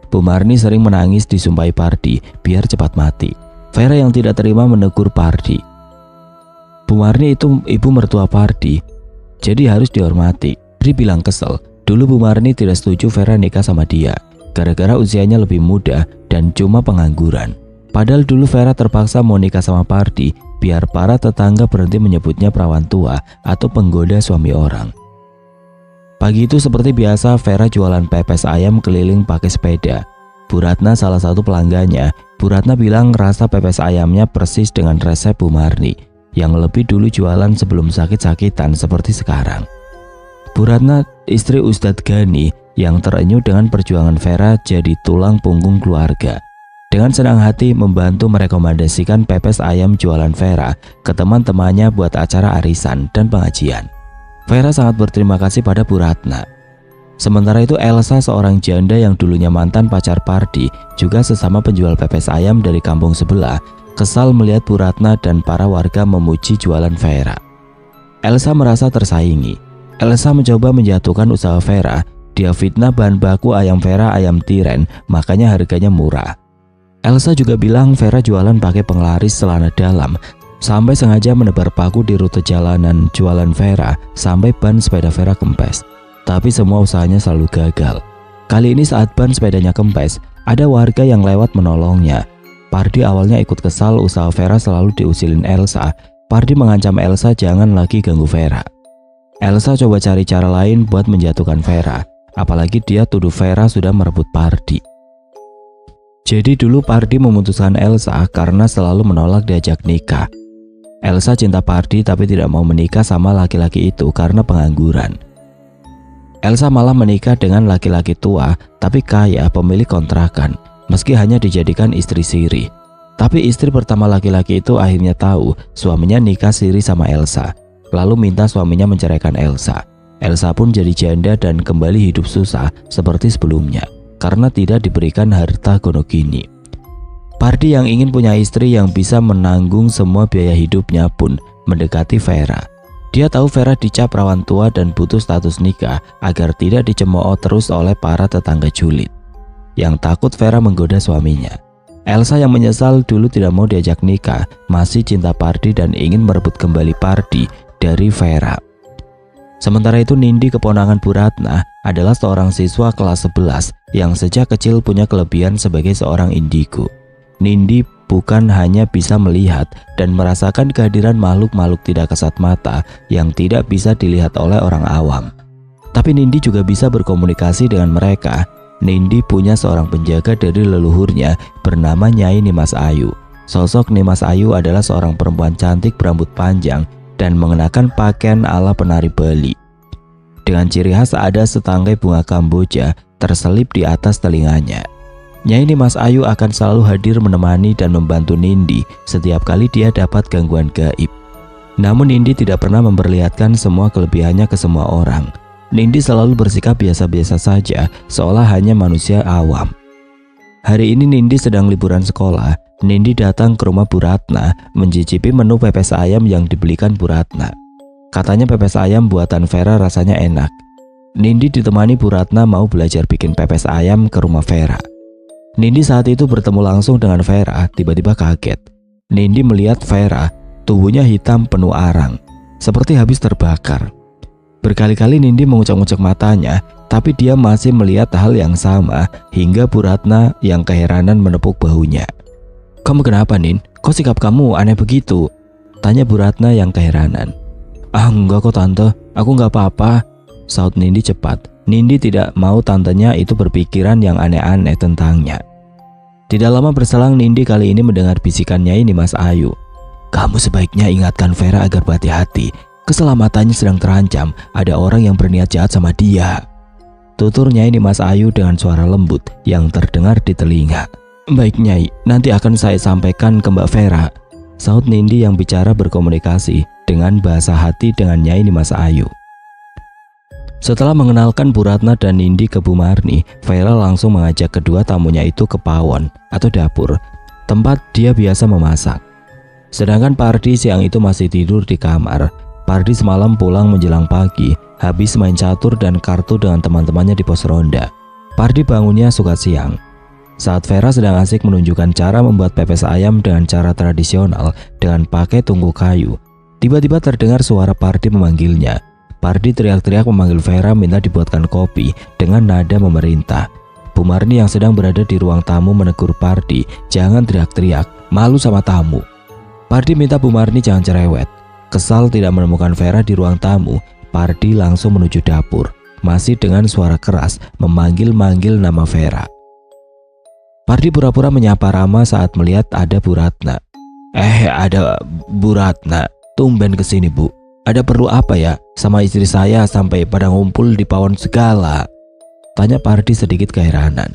Bu Marni sering menangis disumpahi Pardi biar cepat mati. Vera yang tidak terima menegur Pardi. Bu Marni itu ibu mertua Pardi, jadi harus dihormati. Pardi bilang kesel. Dulu Bu Marni tidak setuju Vera nikah sama dia, gara-gara usianya lebih muda dan cuma pengangguran. Padahal dulu Vera terpaksa mau nikah sama Pardi biar para tetangga berhenti menyebutnya perawan tua atau penggoda suami orang. Pagi itu seperti biasa Vera jualan pepes ayam keliling pakai sepeda. Bu Ratna salah satu pelanggannya. Bu Ratna bilang rasa pepes ayamnya persis dengan resep Bu Marni yang lebih dulu jualan sebelum sakit-sakitan seperti sekarang. Bu Ratna, istri Ustadz Gani yang terenyuh dengan perjuangan Vera, jadi tulang punggung keluarga. Dengan senang hati membantu merekomendasikan pepes ayam jualan Vera ke teman-temannya buat acara arisan dan pengajian. Vera sangat berterima kasih pada Bu Ratna. Sementara itu Elsa, seorang janda yang dulunya mantan pacar Pardi, juga sesama penjual pepes ayam dari kampung sebelah, kesal melihat Bu Ratna dan para warga memuji jualan Vera. Elsa merasa tersaingi. Elsa mencoba menjatuhkan usaha Vera. Dia fitnah bahan baku ayam Vera ayam tiren, makanya harganya murah. Elsa juga bilang Vera jualan pakai penglaris celana dalam, sampai sengaja menebar paku di rute jalanan jualan Vera sampai ban sepeda Vera kempes. Tapi semua usahanya selalu gagal. Kali ini saat ban sepedanya kempes, ada warga yang lewat menolongnya. Pardi awalnya ikut kesal usaha Vera selalu diusilin Elsa. Pardi mengancam Elsa jangan lagi ganggu Vera. Elsa coba cari cara lain buat menjatuhkan Vera, apalagi dia tuduh Vera sudah merebut Pardi. Jadi dulu Pardi memutuskan Elsa karena selalu menolak diajak nikah. Elsa cinta Pardi tapi tidak mau menikah sama laki-laki itu karena pengangguran. Elsa malah menikah dengan laki-laki tua tapi kaya, pemilik kontrakan, meski hanya dijadikan istri siri. Tapi istri pertama laki-laki itu akhirnya tahu suaminya nikah siri sama Elsa, lalu minta suaminya menceraikan Elsa. Elsa pun jadi janda dan kembali hidup susah seperti sebelumnya karena tidak diberikan harta gonogini. Pardi yang ingin punya istri yang bisa menanggung semua biaya hidupnya pun mendekati Vera. Dia tahu Vera dicap rawan tua dan butuh status nikah agar tidak dicemooh terus oleh para tetangga julid yang takut Vera menggoda suaminya. Elsa yang menyesal dulu tidak mau diajak nikah, masih cinta Pardi dan ingin merebut kembali Pardi dari Vera. Sementara itu Nindi, keponakan Bu Ratna, adalah seorang siswa kelas 11 yang sejak kecil punya kelebihan sebagai seorang indigo. Nindi bukan hanya bisa melihat dan merasakan kehadiran makhluk-makhluk tidak kasat mata yang tidak bisa dilihat oleh orang awam, tapi Nindi juga bisa berkomunikasi dengan mereka. Nindi punya seorang penjaga dari leluhurnya bernama Nyai Nimas Ayu. Sosok Nimas Ayu adalah seorang perempuan cantik berambut panjang dan mengenakan pakaian ala penari Bali. Dengan ciri khas ada setangkai bunga kamboja terselip di atas telinganya. Nyai Nimas Ayu akan selalu hadir menemani dan membantu Nindi setiap kali dia dapat gangguan gaib. Namun Nindi tidak pernah memperlihatkan semua kelebihannya ke semua orang. Nindi selalu bersikap biasa-biasa saja, seolah hanya manusia awam. Hari ini Nindi sedang liburan sekolah. Nindi datang ke rumah Bu Ratna mencicipi menu pepes ayam yang dibelikan Bu Ratna. Katanya pepes ayam buatan Vera rasanya enak. Nindi ditemani Bu Ratna mau belajar bikin pepes ayam ke rumah Vera. Nindi saat itu bertemu langsung dengan Vera, tiba-tiba kaget. Nindi melihat Vera, tubuhnya hitam penuh arang, seperti habis terbakar. Berkali-kali Nindi mengucek-ngucek matanya, tapi dia masih melihat hal yang sama hingga Bu Ratna yang keheranan menepuk bahunya. "Kamu kenapa, Nin? Kok sikap kamu aneh begitu?" tanya Bu Ratna yang keheranan. "Ah, enggak kok tante, aku nggak apa-apa," saut Nindi cepat. Nindi tidak mau tantenya itu berpikiran yang aneh-aneh tentangnya. Tidak lama berselang Nindi kali ini mendengar bisikan Nyai Nimas Ayu. "Kamu sebaiknya ingatkan Vera agar berhati-hati. Keselamatannya sedang terancam, ada orang yang berniat jahat sama dia," tutur Nyai Nimas Ayu dengan suara lembut yang terdengar di telinga. "Baik Nyai, nanti akan saya sampaikan ke Mbak Vera," saut Nindi yang bicara berkomunikasi dengan bahasa hati dengan Nyai Nimas Ayu. Setelah mengenalkan Bu Ratna dan Nindi ke Bu Marni, Vera langsung mengajak kedua tamunya itu ke pawon atau dapur, tempat dia biasa memasak. Sedangkan Pardi siang itu masih tidur di kamar. Pardi semalam pulang menjelang pagi, habis main catur dan kartu dengan teman-temannya di pos ronda. Pardi bangunnya suka siang. Saat Vera sedang asik menunjukkan cara membuat pepes ayam dengan cara tradisional dengan pakai tungku kayu, tiba-tiba terdengar suara Pardi memanggilnya. Pardi teriak-teriak memanggil Vera minta dibuatkan kopi dengan nada memerintah. Bu Marni yang sedang berada di ruang tamu menegur Pardi, "Jangan teriak-teriak, malu sama tamu." Pardi minta Bu Marni jangan cerewet. Kesal tidak menemukan Vera di ruang tamu, Pardi langsung menuju dapur. masih dengan suara keras memanggil-manggil nama Vera. Pardi pura-pura menyapa Rama saat melihat ada Bu Ratna. Ada Bu Ratna, tumben kesini Bu. Ada perlu apa ya sama istri saya sampai pada ngumpul di pawon segala? Tanya Pardi sedikit keheranan.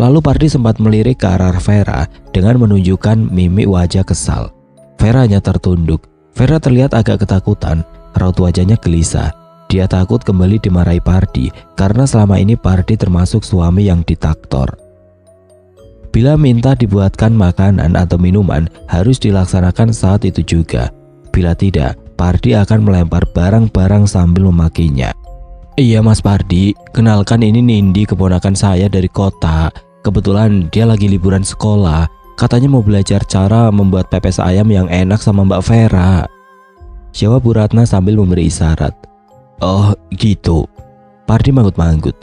Lalu Pardi sempat melirik ke arah Vera dengan menunjukkan mimik wajah kesal. Vera hanya tertunduk. Vera terlihat agak ketakutan, raut wajahnya gelisah. Dia takut kembali dimarahi Pardi karena selama ini Pardi termasuk suami yang diktator. Bila minta dibuatkan makanan atau minuman, harus dilaksanakan saat itu juga. Bila tidak, Pardi akan melempar barang-barang sambil memakinya. Iya Mas Pardi, kenalkan ini Nindi, keponakan saya dari kota. Kebetulan dia lagi liburan sekolah. Katanya mau belajar cara membuat pepes ayam yang enak sama Mbak Vera. Jawab Bu Ratna sambil memberi isyarat. Oh gitu. Pardi manggut-manggut.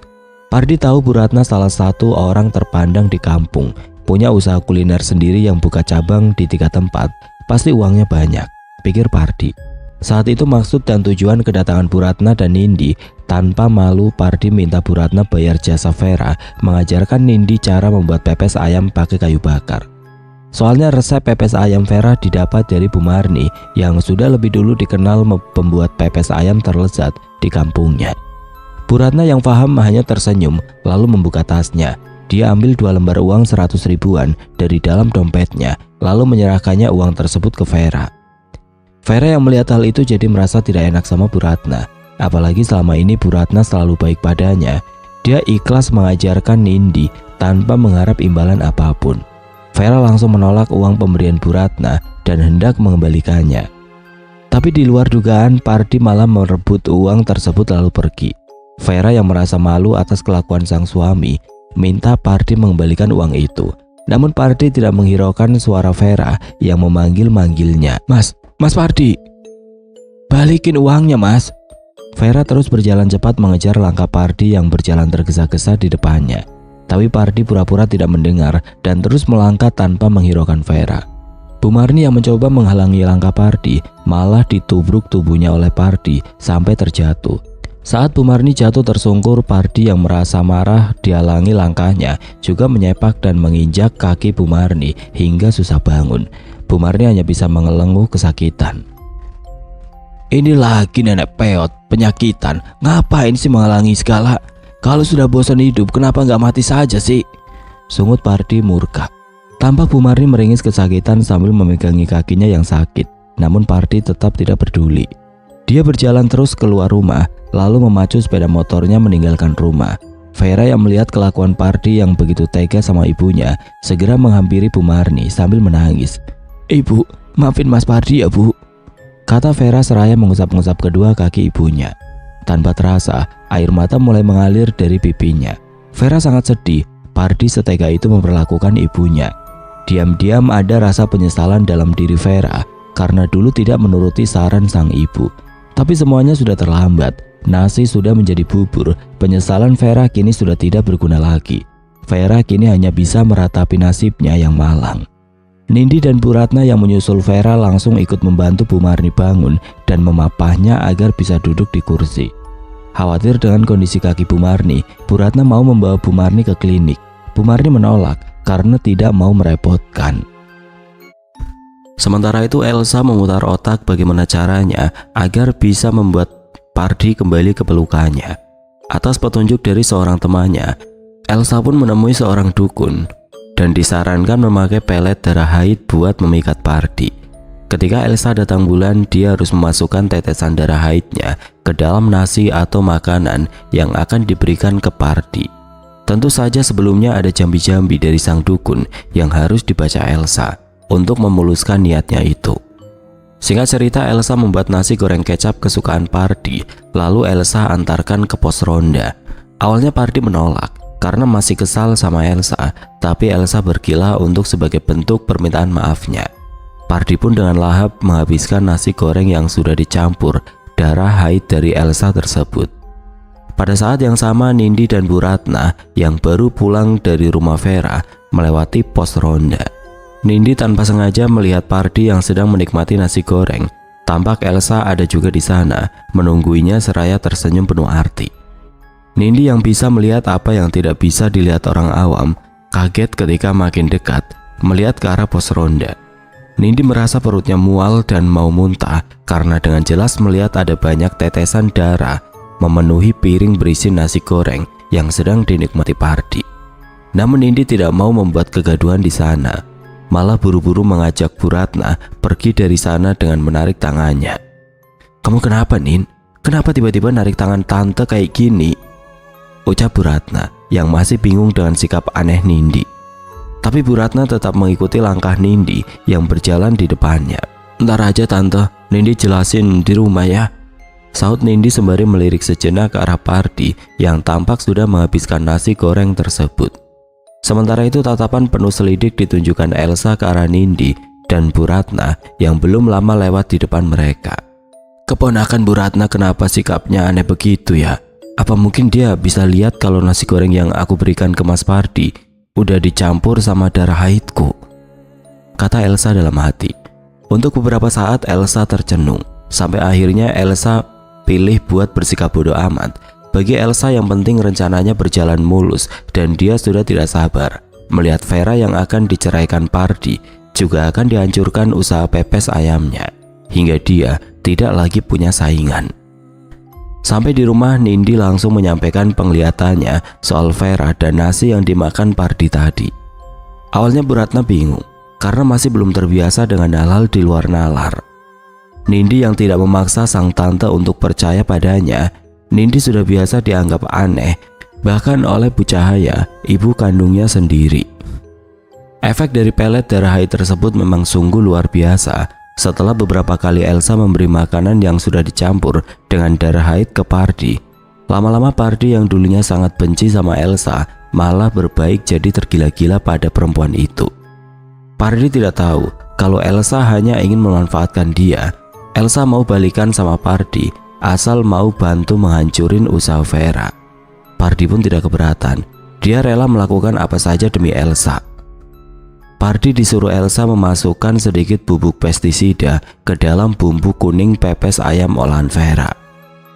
Pardi tahu Bu Ratna salah satu orang terpandang di kampung. Punya usaha kuliner sendiri yang buka cabang di 3 tempat. Pasti uangnya banyak, pikir Pardi. Saat itu maksud dan tujuan kedatangan Bu Ratna dan Nindi. Tanpa malu Pardi minta Bu Ratna bayar jasa Vera mengajarkan Nindi cara membuat pepes ayam pakai kayu bakar. Soalnya resep pepes ayam Vera didapat dari Bu Marni yang sudah lebih dulu dikenal pembuat pepes ayam terlezat di kampungnya. Bu Ratna yang paham hanya tersenyum lalu membuka tasnya. Dia ambil 2 lembar uang 100 ribuan dari dalam dompetnya lalu menyerahkannya uang tersebut ke Vera. Vera yang melihat hal itu jadi merasa tidak enak sama Bu Ratna. Apalagi selama ini Bu Ratna selalu baik padanya. Dia ikhlas mengajarkan Nindi tanpa mengharap imbalan apapun. Vera langsung menolak uang pemberian Bu Ratna dan hendak mengembalikannya. Tapi di luar dugaan, Pardi malah merebut uang tersebut lalu pergi. Vera yang merasa malu atas kelakuan sang suami minta Pardi mengembalikan uang itu. Namun Pardi tidak menghiraukan suara Vera yang memanggil-manggilnya. Mas Pardi, balikin uangnya Mas. Vera terus berjalan cepat mengejar langkah Pardi yang berjalan tergesa-gesa di depannya. Tapi Pardi pura-pura tidak mendengar dan terus melangkah tanpa menghiraukan Vera. Bu Marni yang mencoba menghalangi langkah Pardi malah ditubruk tubuhnya oleh Pardi sampai terjatuh. Saat Bu Marni jatuh tersungkur, Pardi yang merasa marah dihalangi langkahnya juga menyepak dan menginjak kaki Bu Marni hingga susah bangun. Bu Marni hanya bisa mengelenguh kesakitan. Ini lagi nenek peot, penyakitan. Ngapain sih menghalangi segala? Kalau sudah bosan hidup, kenapa nggak mati saja sih? Sungut Pardi murka. Tampak Bu Marni meringis kesakitan sambil memegangi kakinya yang sakit. Namun Pardi tetap tidak peduli. Dia berjalan terus keluar rumah, lalu memacu sepeda motornya meninggalkan rumah. Vera yang melihat kelakuan Pardi yang begitu tega sama ibunya, segera menghampiri Bu Marni sambil menangis. Ibu, maafin Mas Pardi ya Bu, kata Vera seraya mengusap-ngusap kedua kaki ibunya. Tanpa terasa, air mata mulai mengalir dari pipinya. Vera sangat sedih, Pardi setega itu memperlakukan ibunya. Diam-diam ada rasa penyesalan dalam diri Vera karena dulu tidak menuruti saran sang ibu. Tapi semuanya sudah terlambat, nasi sudah menjadi bubur. Penyesalan Vera kini sudah tidak berguna lagi. Vera kini hanya bisa meratapi nasibnya yang malang. Nindi dan Bu Ratna yang menyusul Vera langsung ikut membantu Bu Marni bangun dan memapahnya agar bisa duduk di kursi. Khawatir dengan kondisi kaki Bu Marni, Bu Ratna mau membawa Bu Marni ke klinik. Bu Marni menolak karena tidak mau merepotkan. Sementara itu Elsa memutar otak bagaimana caranya agar bisa membuat Pardi kembali ke pelukannya. Atas petunjuk dari seorang temannya, Elsa pun menemui seorang dukun dan disarankan memakai pelet darah haid buat memikat Pardi. Ketika Elsa datang bulan, dia harus memasukkan tetesan darah haidnya ke dalam nasi atau makanan yang akan diberikan ke Pardi. Tentu saja sebelumnya ada jambi-jambi dari sang dukun yang harus dibaca Elsa untuk memuluskan niatnya itu. Singkat cerita, Elsa membuat nasi goreng kecap kesukaan Pardi, lalu Elsa antarkan ke pos ronda. Awalnya Pardi menolak karena masih kesal sama Elsa, tapi Elsa berkilah untuk sebagai bentuk permintaan maafnya. Pardi pun dengan lahap menghabiskan nasi goreng yang sudah dicampur darah haid dari Elsa tersebut. Pada saat yang sama, Nindi dan Bu Ratna yang baru pulang dari rumah Vera melewati pos ronda. Nindi tanpa sengaja melihat Pardi yang sedang menikmati nasi goreng. Tampak Elsa ada juga di sana, menungguinya seraya tersenyum penuh arti. Nindi yang bisa melihat apa yang tidak bisa dilihat orang awam, kaget ketika makin dekat melihat ke arah pos ronda. Nindi merasa perutnya mual dan mau muntah karena dengan jelas melihat ada banyak tetesan darah memenuhi piring berisi nasi goreng yang sedang dinikmati Pardi. Namun Nindi tidak mau membuat kegaduhan di sana, malah buru-buru mengajak Bu Ratna pergi dari sana dengan menarik tangannya. "Kamu kenapa, Nin? Kenapa tiba-tiba narik tangan tante kayak gini?" ucap Bu Ratna yang masih bingung dengan sikap aneh Nindi. Tapi Bu Ratna tetap mengikuti langkah Nindi yang berjalan di depannya. "Ntar aja tante, Nindi jelasin di rumah ya," sahut Nindi sembari melirik sejenak ke arah Pardi yang tampak sudah menghabiskan nasi goreng tersebut. Sementara itu tatapan penuh selidik ditunjukkan Elsa ke arah Nindi dan Bu Ratna yang belum lama lewat di depan mereka. "Keponakan Bu Ratna kenapa sikapnya aneh begitu ya? Apa mungkin dia bisa lihat kalau nasi goreng yang aku berikan ke Mas Pardi udah dicampur sama darah haidku?" kata Elsa dalam hati. Untuk beberapa saat Elsa tercenung, sampai akhirnya Elsa pilih buat bersikap bodoh amat. Bagi Elsa yang penting rencananya berjalan mulus dan dia sudah tidak sabar melihat Vera yang akan diceraikan Pardi juga akan dihancurkan usaha pepes ayamnya, hingga dia tidak lagi punya saingan. Sampai di rumah, Nindi langsung menyampaikan penglihatannya soal Vera dan nasi yang dimakan Pardi tadi. Awalnya Bu Ratna bingung karena masih belum terbiasa dengan hal-hal di luar nalar. Nindi yang tidak memaksa sang tante untuk percaya padanya. Nindi sudah biasa dianggap aneh bahkan oleh Bu Cahaya, ibu kandungnya sendiri. Efek dari pelet darah haid tersebut memang sungguh luar biasa. Setelah beberapa kali Elsa memberi makanan yang sudah dicampur dengan darah haid ke Pardi, lama-lama Pardi yang dulunya sangat benci sama Elsa malah berbaik jadi tergila-gila pada perempuan itu. Pardi tidak tahu kalau Elsa hanya ingin memanfaatkan dia. Elsa mau balikan sama Pardi asal mau bantu menghancurin usaha Vera. Pardi pun tidak keberatan. Dia rela melakukan apa saja demi Elsa. Pardi disuruh Elsa memasukkan sedikit bubuk pestisida ke dalam bumbu kuning pepes ayam olahan Vera.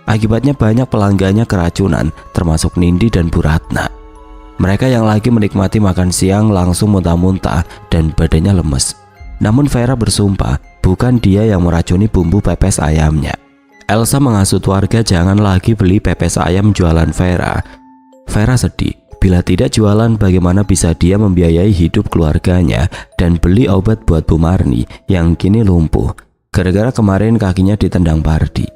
Akibatnya banyak pelanggannya keracunan, termasuk Nindi dan Bu Ratna. Mereka yang lagi menikmati makan siang langsung muntah-muntah dan badannya lemes. Namun Vera bersumpah bukan dia yang meracuni bumbu pepes ayamnya. Elsa menghasut warga jangan lagi beli pepes ayam jualan Vera. Vera sedih. Bila tidak jualan, bagaimana bisa dia membiayai hidup keluarganya dan beli obat buat Bu Marni yang kini lumpuh gara-gara kemarin kakinya ditendang Pardi.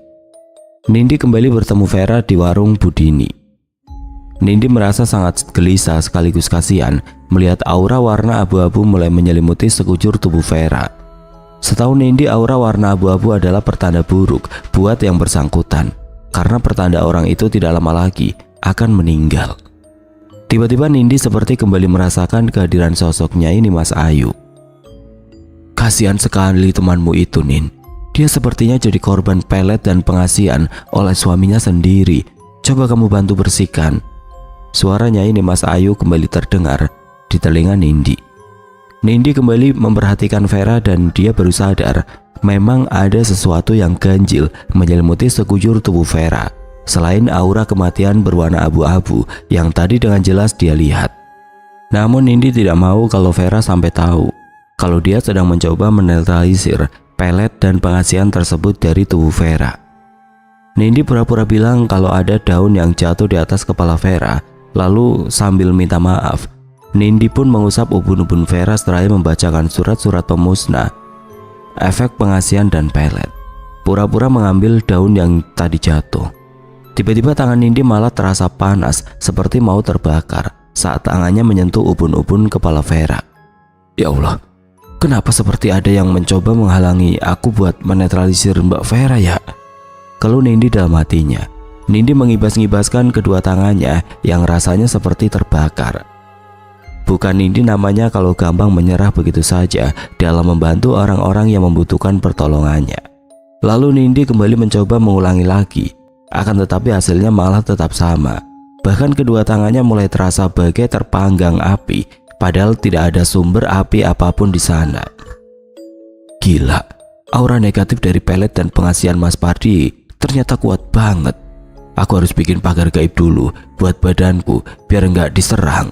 Nindi kembali bertemu Vera di warung Budini. Nindi merasa sangat gelisah sekaligus kasihan melihat aura warna abu-abu mulai menyelimuti sekujur tubuh Vera. Setahu Nindi, aura warna abu-abu adalah pertanda buruk buat yang bersangkutan, karena pertanda orang itu tidak lama lagi akan meninggal. Tiba-tiba Nindi seperti kembali merasakan kehadiran sosoknya ini, Mas Ayu. "Kasihan sekali temanmu itu, Nin. Dia sepertinya jadi korban pelet dan pengasihan oleh suaminya sendiri. Coba kamu bantu bersihkan." Suaranya ini Mas Ayu kembali terdengar di telinga Nindi. Nindi kembali memperhatikan Vera dan dia baru sadar memang ada sesuatu yang ganjil menyelimuti sekujur tubuh Vera selain aura kematian berwarna abu-abu yang tadi dengan jelas dia lihat. Namun Nindi tidak mau kalau Vera sampai tahu kalau dia sedang mencoba menetralisir pelet dan pengasihan tersebut dari tubuh Vera. Nindi pura-pura bilang kalau ada daun yang jatuh di atas kepala Vera, lalu sambil minta maaf Nindi pun mengusap ubun-ubun Vera setelah membacakan surat-surat pemusnah efek pengasihan dan pelet. Pura-pura mengambil daun yang tadi jatuh. Tiba-tiba tangan Nindi malah terasa panas seperti mau terbakar saat tangannya menyentuh ubun-ubun kepala Vera. "Ya Allah, kenapa seperti ada yang mencoba menghalangi aku buat menetralisir Mbak Vera ya?" keluh Nindi dalam hatinya. Nindi mengibas-ngibaskan kedua tangannya yang rasanya seperti terbakar. Bukan Nindi namanya kalau gampang menyerah begitu saja dalam membantu orang-orang yang membutuhkan pertolongannya. Lalu Nindi kembali mencoba mengulangi lagi, akan tetapi hasilnya malah tetap sama. Bahkan kedua tangannya mulai terasa bagai terpanggang api, padahal tidak ada sumber api apapun di sana. Gila, aura negatif dari pelet dan pengasihan Mas Pardi ternyata kuat banget. Aku harus bikin pagar gaib dulu buat badanku biar nggak diserang,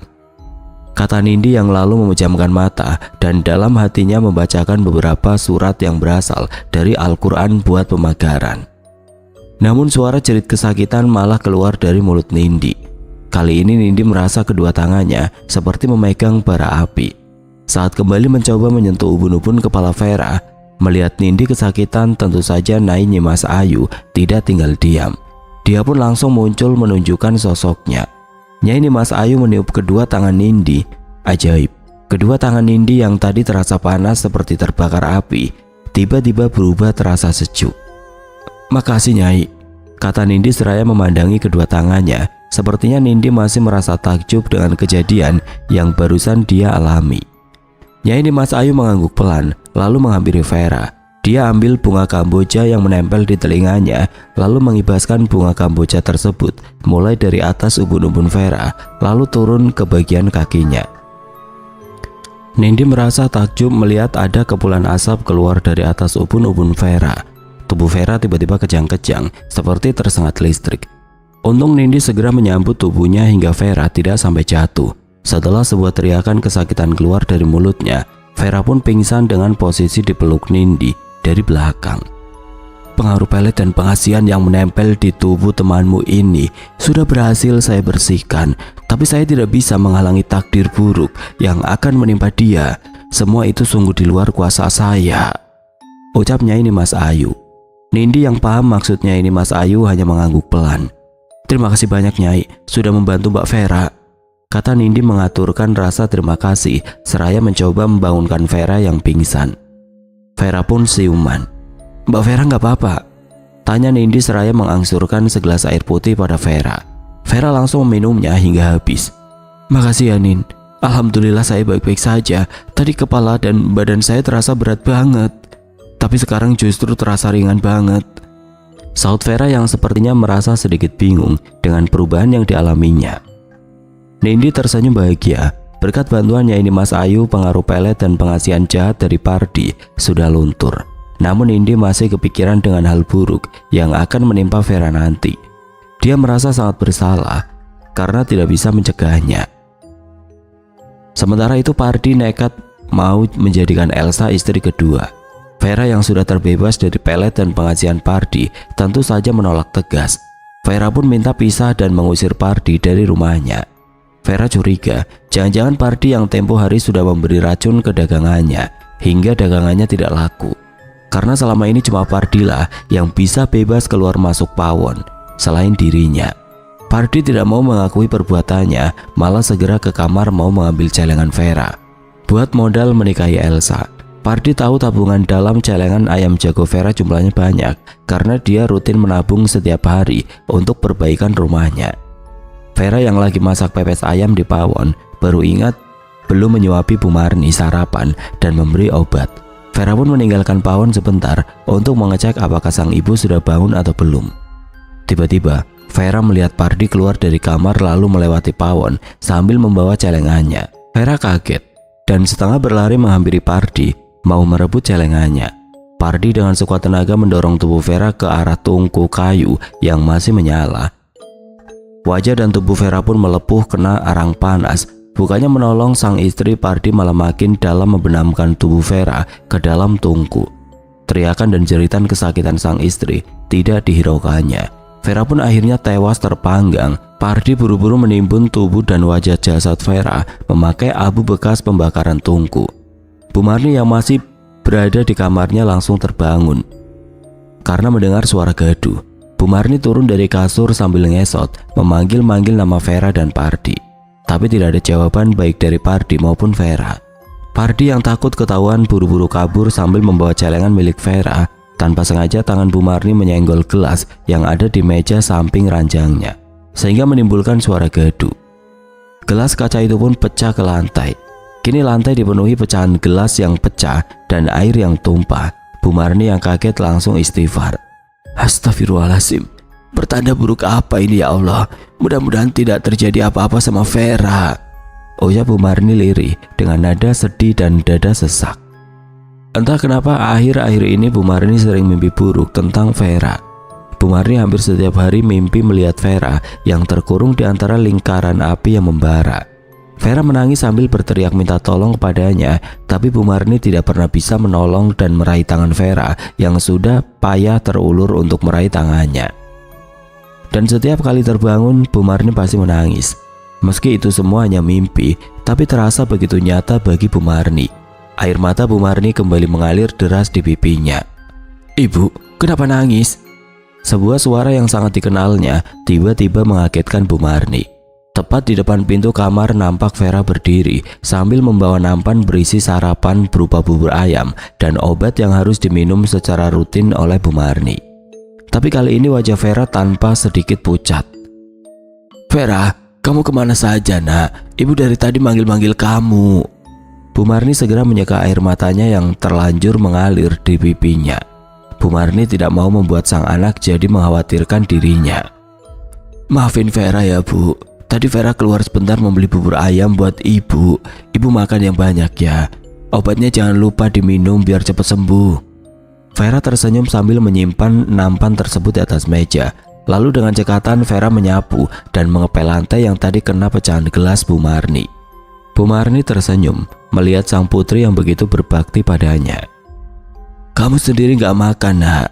kata Nindi yang lalu memejamkan mata dan dalam hatinya membacakan beberapa surat yang berasal dari Al-Quran buat pemagaran. Namun suara jerit kesakitan malah keluar dari mulut Nindi. Kali ini Nindi merasa kedua tangannya seperti memegang bara api. Saat kembali mencoba menyentuh ubun-ubun kepala Vera, melihat Nindi kesakitan, tentu saja Nyai Nimas Ayu tidak tinggal diam. Dia pun langsung muncul menunjukkan sosoknya. Nyai Nimas Ayu meniup kedua tangan Nindi. Ajaib, kedua tangan Nindi yang tadi terasa panas seperti terbakar api, tiba-tiba berubah terasa sejuk. Makasih Nyai, kata Nindi seraya memandangi kedua tangannya. Sepertinya Nindi masih merasa takjub dengan kejadian yang barusan dia alami. Nyai Nimas Ayu mengangguk pelan, lalu menghampiri Vera. Dia ambil bunga kamboja yang menempel di telinganya, lalu mengibaskan bunga kamboja tersebut mulai dari atas ubun-ubun Vera, lalu turun ke bagian kakinya. Nindi merasa takjub melihat ada kepulan asap keluar dari atas ubun-ubun Vera. Tubuh Vera tiba-tiba kejang-kejang seperti tersengat listrik. Untung Nindi segera menyambut tubuhnya hingga Vera tidak sampai jatuh. Setelah sebuah teriakan kesakitan keluar dari mulutnya, Vera pun pingsan dengan posisi dipeluk Nindi dari belakang. Pengaruh pelet dan pengasihan yang menempel di tubuh temanmu ini sudah berhasil saya bersihkan, tapi saya tidak bisa menghalangi takdir buruk yang akan menimpa dia. Semua itu sungguh di luar kuasa saya, ucapnya ini Mas Ayu. Nindi yang paham maksudnya ini Mas Ayu hanya mengangguk pelan. Terima kasih banyak Nyai, sudah membantu Mbak Vera, kata Nindi mengaturkan rasa terima kasih seraya mencoba membangunkan Vera yang pingsan. Vera pun siuman. Mbak Vera nggak apa-apa, tanya Nindi seraya mengangsurkan segelas air putih pada Vera. Vera langsung meminumnya hingga habis. Makasih ya Nin, alhamdulillah saya baik-baik saja. Tadi kepala dan badan saya terasa berat banget, tapi sekarang justru terasa ringan banget, saut Vera yang sepertinya merasa sedikit bingung dengan perubahan yang dialaminya. Nindi tersenyum bahagia. Berkat bantuannya ini Mas Ayu, pengaruh pelet dan pengasihan jahat dari Pardi sudah luntur. Namun Nindi masih kepikiran dengan hal buruk yang akan menimpa Vera nanti. Dia merasa sangat bersalah karena tidak bisa mencegahnya. Sementara itu Pardi nekat mau menjadikan Elsa istri kedua. Vera yang sudah terbebas dari pelet dan pengasihan Pardi tentu saja menolak tegas. Vera pun minta pisah dan mengusir Pardi dari rumahnya. Vera curiga, jangan-jangan Pardi yang tempo hari sudah memberi racun ke dagangannya hingga dagangannya tidak laku. Karena selama ini cuma Pardilah yang bisa bebas keluar masuk pawon selain dirinya. Pardi tidak mau mengakui perbuatannya, malah segera ke kamar mau mengambil celengan Vera buat modal menikahi Elsa. Pardi tahu tabungan dalam celengan ayam jago Vera jumlahnya banyak karena dia rutin menabung setiap hari untuk perbaikan rumahnya. Vera yang lagi masak pepes ayam di pawon baru ingat belum menyuapi Bu Marni sarapan dan memberi obat. Vera pun meninggalkan pawon sebentar untuk mengecek apakah sang ibu sudah bangun atau belum. Tiba-tiba Vera melihat Pardi keluar dari kamar lalu melewati pawon sambil membawa celengannya. Vera kaget dan setengah berlari menghampiri Pardi mau merebut celengannya. Pardi dengan sekuat tenaga mendorong tubuh Vera ke arah tungku kayu yang masih menyala. Wajah dan tubuh Vera pun melepuh kena arang panas. Bukannya menolong sang istri, Pardi malah makin dalam membenamkan tubuh Vera ke dalam tungku. Teriakan dan jeritan kesakitan sang istri tidak dihiraukannya. Vera pun akhirnya tewas terpanggang. Pardi buru-buru menimbun tubuh dan wajah jasad Vera memakai abu bekas pembakaran tungku. Bu Marni yang masih berada di kamarnya langsung terbangun karena mendengar suara gaduh. Bu Marni turun dari kasur sambil ngesot memanggil-manggil nama Vera dan Pardi. Tapi tidak ada jawaban baik dari Pardi maupun Vera. Pardi yang takut ketahuan buru-buru kabur sambil membawa celengan milik Vera. Tanpa sengaja tangan Bu Marni menyenggol gelas yang ada di meja samping ranjangnya, sehingga menimbulkan suara gaduh. Gelas kaca itu pun pecah ke lantai. Kini lantai dipenuhi pecahan gelas yang pecah dan air yang tumpah. Bu Marni yang kaget langsung istighfar. Astagfirullahaladzim, pertanda buruk apa ini ya Allah? Mudah-mudahan tidak terjadi apa-apa sama Vera. Oh ya, Bu Marni lirih dengan nada sedih dan dada sesak. Entah kenapa akhir-akhir ini Bu Marni sering mimpi buruk tentang Vera. Bu Marni hampir setiap hari mimpi melihat Vera yang terkurung di antara lingkaran api yang membara. Vera menangis sambil berteriak minta tolong kepadanya, tapi Bu Marni tidak pernah bisa menolong dan meraih tangan Vera yang sudah payah terulur untuk meraih tangannya. Dan setiap kali terbangun, Bu Marni pasti menangis. Meski itu semua hanya mimpi, tapi terasa begitu nyata bagi Bu Marni. Air mata Bu Marni kembali mengalir deras di pipinya. "Ibu, kenapa nangis?" Sebuah suara yang sangat dikenalnya tiba-tiba mengagetkan Bu Marni. Tepat di depan pintu kamar nampak Vera berdiri sambil membawa nampan berisi sarapan berupa bubur ayam dan obat yang harus diminum secara rutin oleh Bu Marni. Tapi kali ini wajah Vera tanpa sedikit pucat. "Vera, kamu kemana saja nak? Ibu dari tadi manggil-manggil kamu." Bu Marni segera menyeka air matanya yang terlanjur mengalir di pipinya. Bu Marni tidak mau membuat sang anak jadi mengkhawatirkan dirinya. "Maafin Vera ya Bu, tadi Vera keluar sebentar membeli bubur ayam buat ibu. Ibu makan yang banyak ya. Obatnya jangan lupa diminum biar cepat sembuh." Vera tersenyum sambil menyimpan nampan tersebut di atas meja. Lalu dengan cekatan Vera menyapu dan mengepel lantai yang tadi kena pecahan gelas Bu Marni. Bu Marni tersenyum melihat sang putri yang begitu berbakti padanya. "Kamu sendiri gak makan nak?"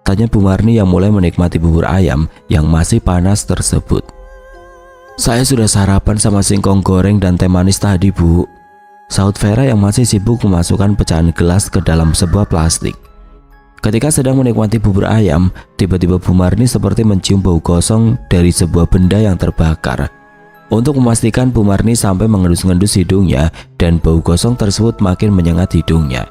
tanya Bu Marni yang mulai menikmati bubur ayam yang masih panas tersebut. "Saya sudah sarapan sama singkong goreng dan teh manis tadi Bu," sahut Vera yang masih sibuk memasukkan pecahan gelas ke dalam sebuah plastik. Ketika sedang menikmati bubur ayam, tiba-tiba Bu Marni seperti mencium bau gosong dari sebuah benda yang terbakar. Untuk memastikan, Bu Marni sampai mengendus-ngendus hidungnya dan bau gosong tersebut makin menyengat hidungnya.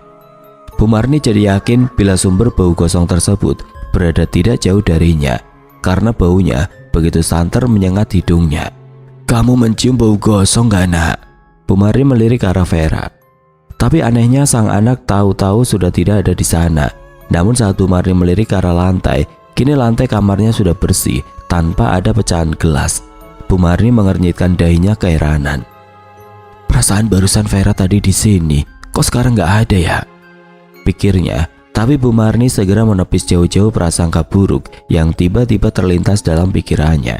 Bu Marni jadi yakin bila sumber bau gosong tersebut berada tidak jauh darinya, karena baunya begitu santer menyengat hidungnya. "Kamu mencium bau gosong gak nak?" Bu Marni melirik ke arah Vera. Tapi anehnya sang anak tahu-tahu sudah tidak ada di sana. Namun saat Bu Marni melirik ke arah lantai, kini lantai kamarnya sudah bersih tanpa ada pecahan gelas. Bu Marni mengernyitkan dahinya keheranan. "Perasaan barusan Vera tadi di sini, kok sekarang gak ada ya?" pikirnya. Tapi Bu Marni segera menepis jauh-jauh prasangka buruk yang tiba-tiba terlintas dalam pikirannya.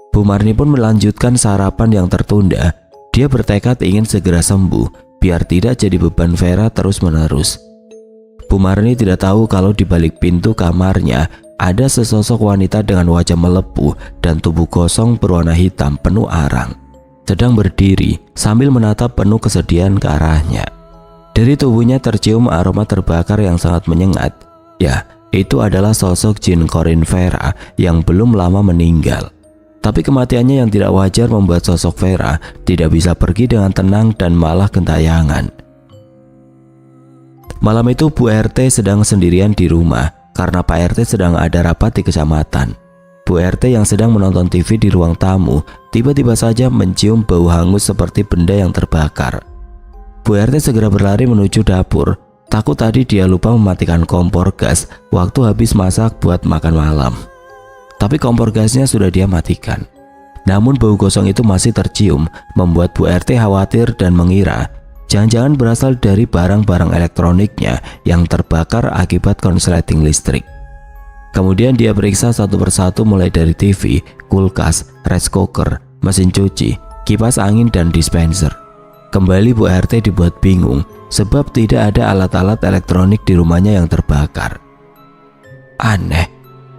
Bu Marni pun melanjutkan sarapan yang tertunda. Dia bertekad ingin segera sembuh biar tidak jadi beban Vera terus-menerus. Bu Marni tidak tahu kalau di balik pintu kamarnya ada sesosok wanita dengan wajah melepuh dan tubuh kosong berwarna hitam penuh arang, sedang berdiri sambil menatap penuh kesedihan ke arahnya. Dari tubuhnya tercium aroma terbakar yang sangat menyengat. Ya, itu adalah sosok Jin Corin Vera yang belum lama meninggal. Tapi kematiannya yang tidak wajar membuat sosok Vera tidak bisa pergi dengan tenang dan malah gentayangan. Malam itu Bu RT sedang sendirian di rumah karena Pak RT sedang ada rapat di kecamatan. Bu RT yang sedang menonton TV di ruang tamu tiba-tiba saja mencium bau hangus seperti benda yang terbakar. Bu RT segera berlari menuju dapur. Takut tadi dia lupa mematikan kompor gas waktu habis masak buat makan malam. Tapi kompor gasnya sudah dia matikan. Namun bau gosong itu masih tercium, membuat Bu RT khawatir dan mengira jangan-jangan berasal dari barang-barang elektroniknya yang terbakar akibat konsleting listrik. Kemudian dia periksa satu persatu mulai dari TV, kulkas, rice cooker, mesin cuci, kipas angin dan dispenser. Kembali Bu RT dibuat bingung sebab tidak ada alat-alat elektronik di rumahnya yang terbakar. Aneh,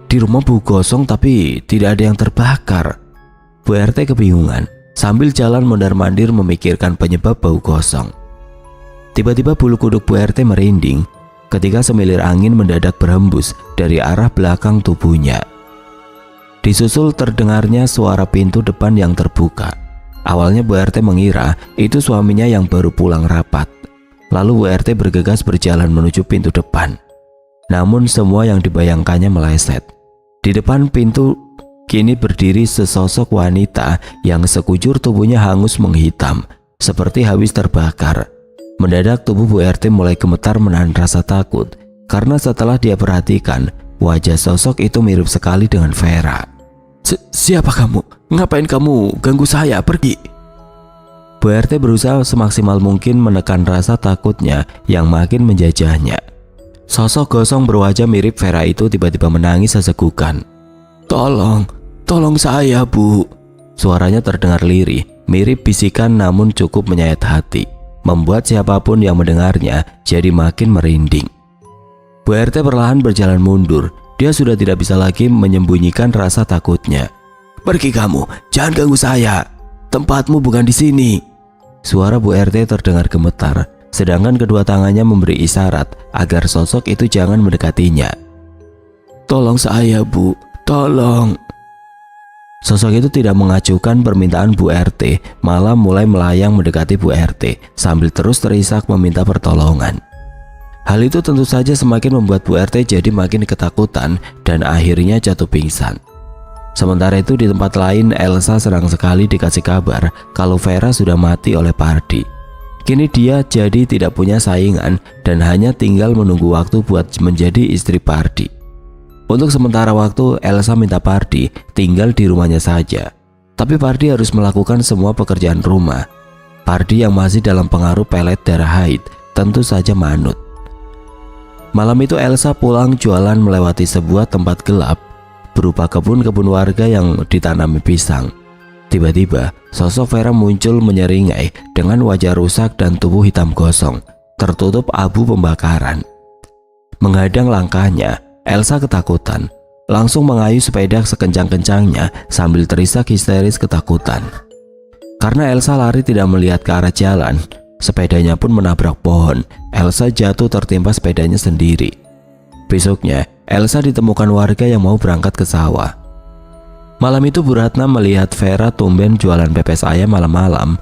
di rumah bau gosong tapi tidak ada yang terbakar. Bu RT kebingungan sambil jalan mondar-mandir memikirkan penyebab bau gosong. Tiba-tiba bulu kuduk Bu RT merinding ketika semilir angin mendadak berhembus dari arah belakang tubuhnya. Disusul terdengarnya suara pintu depan yang terbuka. Awalnya Bu RT mengira itu suaminya yang baru pulang rapat. Lalu Bu RT bergegas berjalan menuju pintu depan. Namun semua yang dibayangkannya meleset. Di depan pintu kini berdiri sesosok wanita yang sekujur tubuhnya hangus menghitam, seperti habis terbakar. Mendadak tubuh Bu RT mulai gemetar menahan rasa takut, karena setelah dia perhatikan, wajah sosok itu mirip sekali dengan Vera. Siapa kamu? Ngapain kamu ganggu saya? Pergi! Bu RT berusaha semaksimal mungkin menekan rasa takutnya yang makin menjajahnya. Sosok gosong berwajah mirip Vera itu tiba-tiba menangis sesegukan. Tolong saya, Bu." Suaranya terdengar lirih, mirip bisikan namun cukup menyayat hati, membuat siapapun yang mendengarnya jadi makin merinding. Bu RT perlahan berjalan mundur. Dia sudah tidak bisa lagi menyembunyikan rasa takutnya. "Pergi kamu, jangan ganggu saya. Tempatmu bukan di sini." Suara Bu RT terdengar gemetar, sedangkan kedua tangannya memberi isyarat agar sosok itu jangan mendekatinya. "Tolong saya, Bu, tolong." Sosok itu tidak mengacuhkan permintaan Bu RT, malah mulai melayang mendekati Bu RT sambil terus terisak meminta pertolongan. Hal itu tentu saja semakin membuat Bu RT jadi makin ketakutan dan akhirnya jatuh pingsan. Sementara itu di tempat lain, Elsa senang sekali dikasih kabar kalau Vera sudah mati oleh Pardi. Kini dia jadi tidak punya saingan dan hanya tinggal menunggu waktu buat menjadi istri Pardi. Untuk sementara waktu, Elsa minta Pardi tinggal di rumahnya saja. Tapi Pardi harus melakukan semua pekerjaan rumah. Pardi yang masih dalam pengaruh pelet darah haid tentu saja manut. Malam itu Elsa pulang jualan melewati sebuah tempat gelap berupa kebun-kebun warga yang ditanami pisang. Tiba-tiba sosok Vera muncul menyeringai dengan wajah rusak dan tubuh hitam gosong, tertutup abu pembakaran. Menghadang langkahnya, Elsa ketakutan, langsung mengayuh sepeda sekencang-kencangnya sambil terisak histeris ketakutan. Karena Elsa lari tidak melihat ke arah jalan, sepedanya pun menabrak pohon. Elsa jatuh tertimpa sepedanya sendiri. Besoknya, Elsa ditemukan warga yang mau berangkat ke sawah. Malam itu Bu Ratna melihat Vera tumben jualan pepes ayam malam-malam.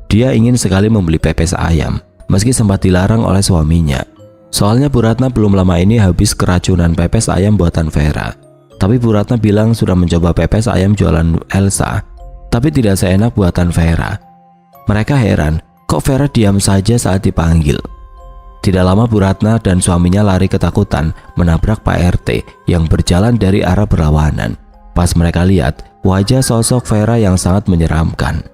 Dia ingin sekali membeli pepes ayam, meski sempat dilarang oleh suaminya. Soalnya Bu Ratna belum lama ini habis keracunan pepes ayam buatan Vera. Tapi Bu Ratna bilang sudah mencoba pepes ayam jualan Elsa, tapi tidak seenak buatan Vera. Mereka heran, kok Vera diam saja saat dipanggil. Tidak lama Bu Ratna dan suaminya lari ketakutan menabrak Pak RT yang berjalan dari arah berlawanan. Pas mereka lihat, wajah sosok Vera yang sangat menyeramkan.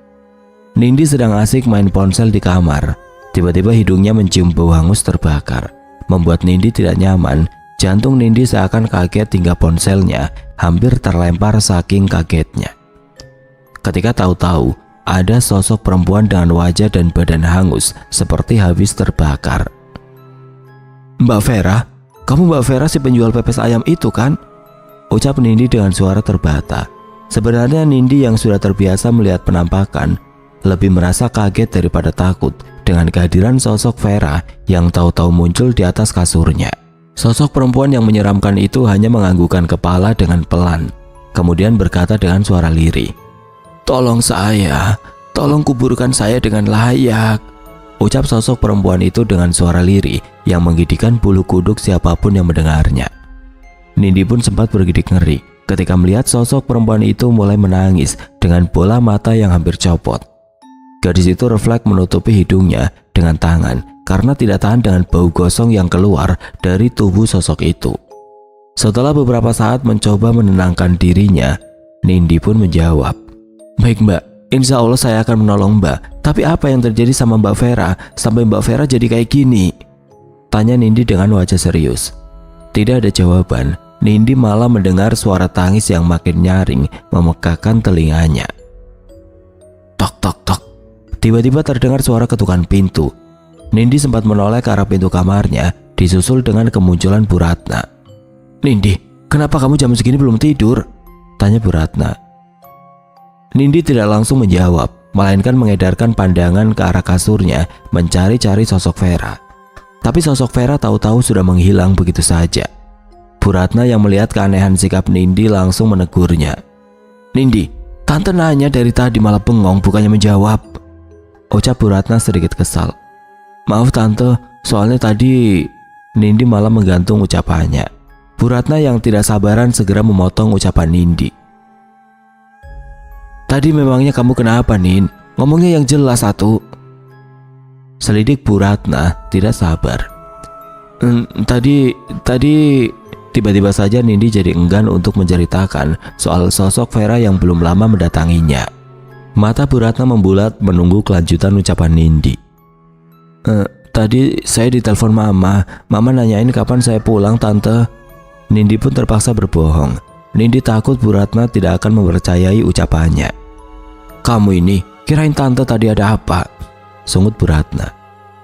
Nindi sedang asik main ponsel di kamar. Tiba-tiba hidungnya mencium bau hangus terbakar, membuat Nindi tidak nyaman. Jantung Nindi seakan kaget hingga ponselnya hampir terlempar saking kagetnya. Ketika tahu-tahu ada sosok perempuan dengan wajah dan badan hangus seperti habis terbakar. "Mbak Vera, kamu Mbak Vera si penjual pepes ayam itu kan?" ucap Nindi dengan suara terbata. Sebenarnya Nindi yang sudah terbiasa melihat penampakan lebih merasa kaget daripada takut dengan kehadiran sosok Vera yang tahu-tahu muncul di atas kasurnya. Sosok perempuan yang menyeramkan itu hanya menganggukkan kepala dengan pelan, kemudian berkata dengan suara lirih, "Tolong saya, tolong kuburkan saya dengan layak," ucap sosok perempuan itu dengan suara lirih yang menggigitkan bulu kuduk siapapun yang mendengarnya. Nindi pun sempat bergidik ngeri ketika melihat sosok perempuan itu mulai menangis dengan bola mata yang hampir copot. Gadis itu refleks menutupi hidungnya dengan tangan karena tidak tahan dengan bau gosong yang keluar dari tubuh sosok itu. Setelah beberapa saat mencoba menenangkan dirinya, Nindi pun menjawab, "Baik Mbak, insya Allah saya akan menolong Mbak. Tapi apa yang terjadi sama Mbak Vera sampai Mbak Vera jadi kayak gini?" tanya Nindi dengan wajah serius. Tidak ada jawaban. Nindi malah mendengar suara tangis yang makin nyaring memekakan telinganya. Tok tok tok. Tiba-tiba terdengar suara ketukan pintu. Nindi sempat menoleh ke arah pintu kamarnya, disusul dengan kemunculan Bu Ratna. "Nindi, kenapa kamu jam segini belum tidur?" tanya Bu Ratna. Nindi tidak langsung menjawab, melainkan mengedarkan pandangan ke arah kasurnya mencari-cari sosok Vera. Tapi sosok Vera tahu-tahu sudah menghilang begitu saja. Bu Ratna yang melihat keanehan sikap Nindi langsung menegurnya. "Nindi, tante nanya dari tadi malah bengong bukannya menjawab," ucap Bu Ratna sedikit kesal. "Maaf tante, soalnya tadi..." Nindi malah menggantung ucapannya. Bu Ratna yang tidak sabaran segera memotong ucapan Nindi. "Tadi memangnya kamu kenapa, Nin? Ngomongnya yang jelas atuh." Selidik Bu Ratna tidak sabar. Tadi... Tiba-tiba saja Nindi jadi enggan untuk menceritakan soal sosok Vera yang belum lama mendatanginya. Mata Bu Ratna membulat menunggu kelanjutan ucapan Nindi. Tadi saya ditelepon mama nanyain kapan saya pulang tante. Nindi pun terpaksa berbohong. Nindi takut Bu Ratna tidak akan mempercayai ucapannya. Kamu ini kirain tante tadi ada apa? Sungut Bu Ratna.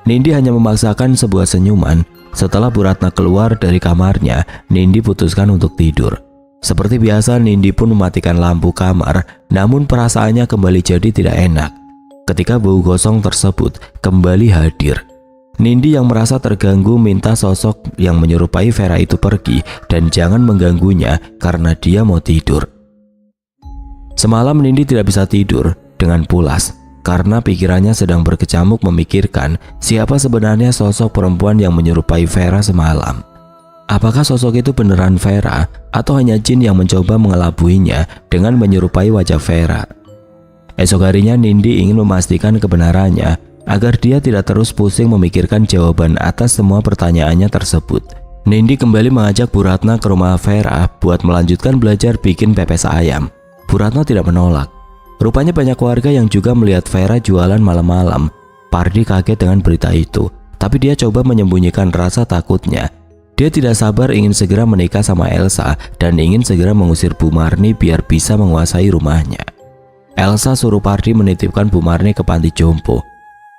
Nindi hanya memaksakan sebuah senyuman. Setelah Bu Ratna keluar dari kamarnya, Nindi putuskan untuk tidur. Seperti biasa, Nindi pun mematikan lampu kamar, namun perasaannya kembali jadi tidak enak. Ketika bau gosong tersebut kembali hadir, Nindi yang merasa terganggu minta sosok yang menyerupai Vera itu pergi dan jangan mengganggunya karena dia mau tidur. Semalam Nindi tidak bisa tidur dengan pulas karena pikirannya sedang berkecamuk memikirkan siapa sebenarnya sosok perempuan yang menyerupai Vera semalam. Apakah sosok itu beneran Vera atau hanya jin yang mencoba mengelabuinya dengan menyerupai wajah Vera? Esok harinya Nindi ingin memastikan kebenarannya agar dia tidak terus pusing memikirkan jawaban atas semua pertanyaannya tersebut. Nindi kembali mengajak Bu Ratna ke rumah Vera buat melanjutkan belajar bikin pepes ayam. Bu Ratna tidak menolak. Rupanya banyak warga yang juga melihat Vera jualan malam-malam. Pardi kaget dengan berita itu, tapi dia coba menyembunyikan rasa takutnya. Dia tidak sabar ingin segera menikah sama Elsa dan ingin segera mengusir Bu Marni biar bisa menguasai rumahnya. Elsa suruh Pardi menitipkan Bu Marni ke panti jompo.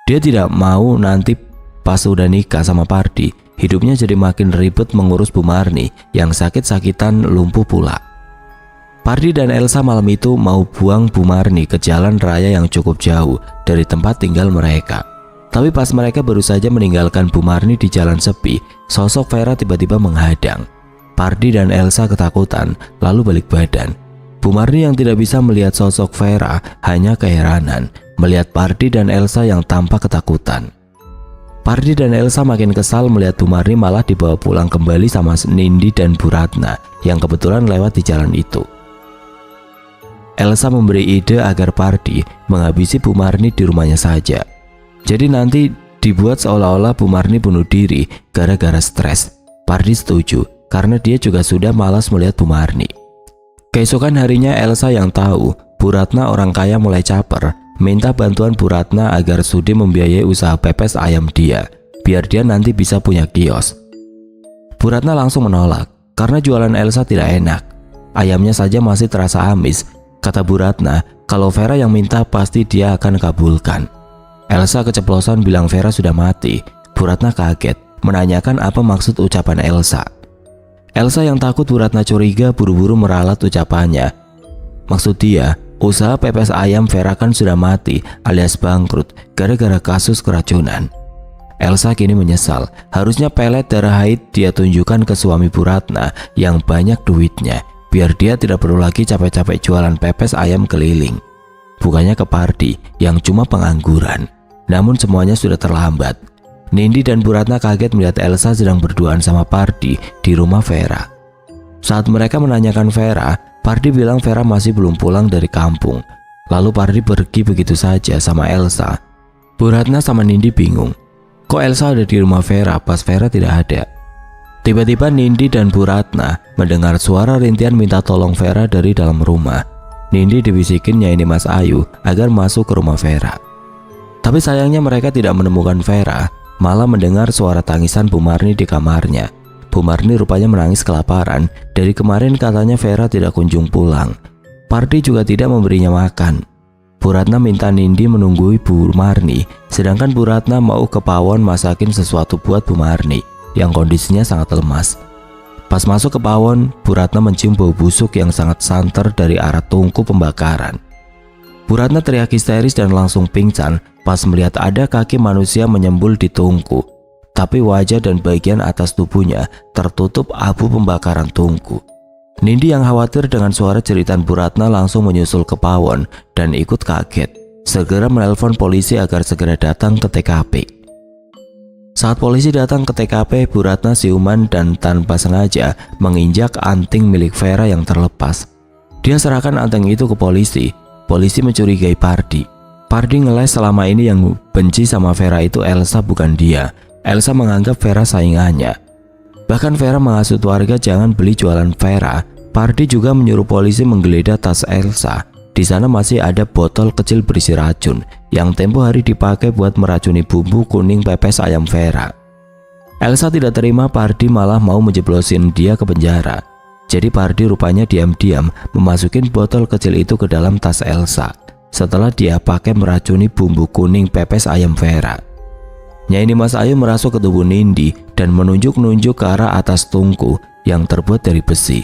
Dia tidak mau nanti pas udah nikah sama Pardi, hidupnya jadi makin ribet mengurus Bu Marni yang sakit-sakitan lumpuh pula. Pardi dan Elsa malam itu mau buang Bu Marni ke jalan raya yang cukup jauh dari tempat tinggal mereka. Tapi pas mereka baru saja meninggalkan Bu Marni di jalan sepi, sosok Vera tiba-tiba menghadang. Pardi dan Elsa ketakutan lalu balik badan. Bu Marni yang tidak bisa melihat sosok Vera hanya keheranan melihat Pardi dan Elsa yang tampak ketakutan. Pardi dan Elsa makin kesal melihat Bu Marni malah dibawa pulang kembali sama Nindi dan Bu Ratna yang kebetulan lewat di jalan itu. Elsa memberi ide agar Pardi menghabisi Bu Marni di rumahnya saja. Jadi nanti dibuat seolah-olah Bu Marni bunuh diri gara-gara stres. Pardi setuju karena dia juga sudah malas melihat Bu Marni. Keesokan harinya Elsa yang tahu Bu Ratna orang kaya mulai caper, minta bantuan Bu Ratna agar sudi membiayai usaha pepes ayam dia, biar dia nanti bisa punya kios. Bu Ratna langsung menolak, karena jualan Elsa tidak enak. Ayamnya saja masih terasa amis. Kata Bu Ratna, kalau Vera yang minta pasti dia akan kabulkan. Elsa keceplosan bilang Vera sudah mati. Bu Ratna kaget, menanyakan apa maksud ucapan Elsa. Elsa yang takut Bu Ratna curiga buru-buru meralat ucapannya. Maksud dia, usaha pepes ayam Vera kan sudah mati alias bangkrut gara-gara kasus keracunan. Elsa kini menyesal, harusnya pelet darah haid dia tunjukkan ke suami Bu Ratna yang banyak duitnya, biar dia tidak perlu lagi capek-capek jualan pepes ayam keliling. Bukannya ke Pardi yang cuma pengangguran. Namun semuanya sudah terlambat. Nindi dan Bu Ratna kaget melihat Elsa sedang berduaan sama Pardi di rumah Vera. Saat mereka menanyakan Vera, Pardi bilang Vera masih belum pulang dari kampung. Lalu Pardi pergi begitu saja sama Elsa. Bu Ratna sama Nindi bingung. Kok Elsa ada di rumah Vera pas Vera tidak ada? Tiba-tiba Nindi dan Bu Ratna mendengar suara rintian minta tolong Vera dari dalam rumah. Nindi dibisikin nyanyi Mas Ayu agar masuk ke rumah Vera. Tapi sayangnya mereka tidak menemukan Vera, malah mendengar suara tangisan Bu Marni di kamarnya. Bu Marni rupanya menangis kelaparan. Dari kemarin katanya Vera tidak kunjung pulang. Pardi juga tidak memberinya makan. Bu Ratna minta Nindi menunggui Bu Marni, sedangkan Bu Ratna mau ke pawon masakin sesuatu buat Bu Marni yang kondisinya sangat lemas. Pas masuk ke pawon, Bu Ratna mencium bau busuk yang sangat santer dari arah tungku pembakaran. Bu Ratna teriak histeris dan langsung pingsan pas melihat ada kaki manusia menyembul di tungku, tapi wajah dan bagian atas tubuhnya tertutup abu pembakaran tungku. Nindi yang khawatir dengan suara jeritan Bu Ratna langsung menyusul ke pawon dan ikut kaget, segera menelpon polisi agar segera datang ke TKP. Saat polisi datang ke TKP, Bu Ratna siuman dan tanpa sengaja menginjak anting milik Vera yang terlepas. Dia serahkan anting itu ke polisi. Polisi mencurigai Pardi. Pardi ngeles selama ini yang benci sama Vera itu Elsa bukan dia. Elsa menganggap Vera saingannya. Bahkan Vera menghasut warga jangan beli jualan Vera. Pardi juga menyuruh polisi menggeledah tas Elsa. Di sana masih ada botol kecil berisi racun yang tempo hari dipakai buat meracuni bumbu kuning pepes ayam Vera. Elsa tidak terima Pardi malah mau menjeblosin dia ke penjara. Jadi Pardi rupanya diam-diam memasukin botol kecil itu ke dalam tas Elsa setelah dia pakai meracuni bumbu kuning pepes ayam Vera. Nyai Mas Ayu merasuk ke tubuh Nindi dan menunjuk-nunjuk ke arah atas tungku yang terbuat dari besi.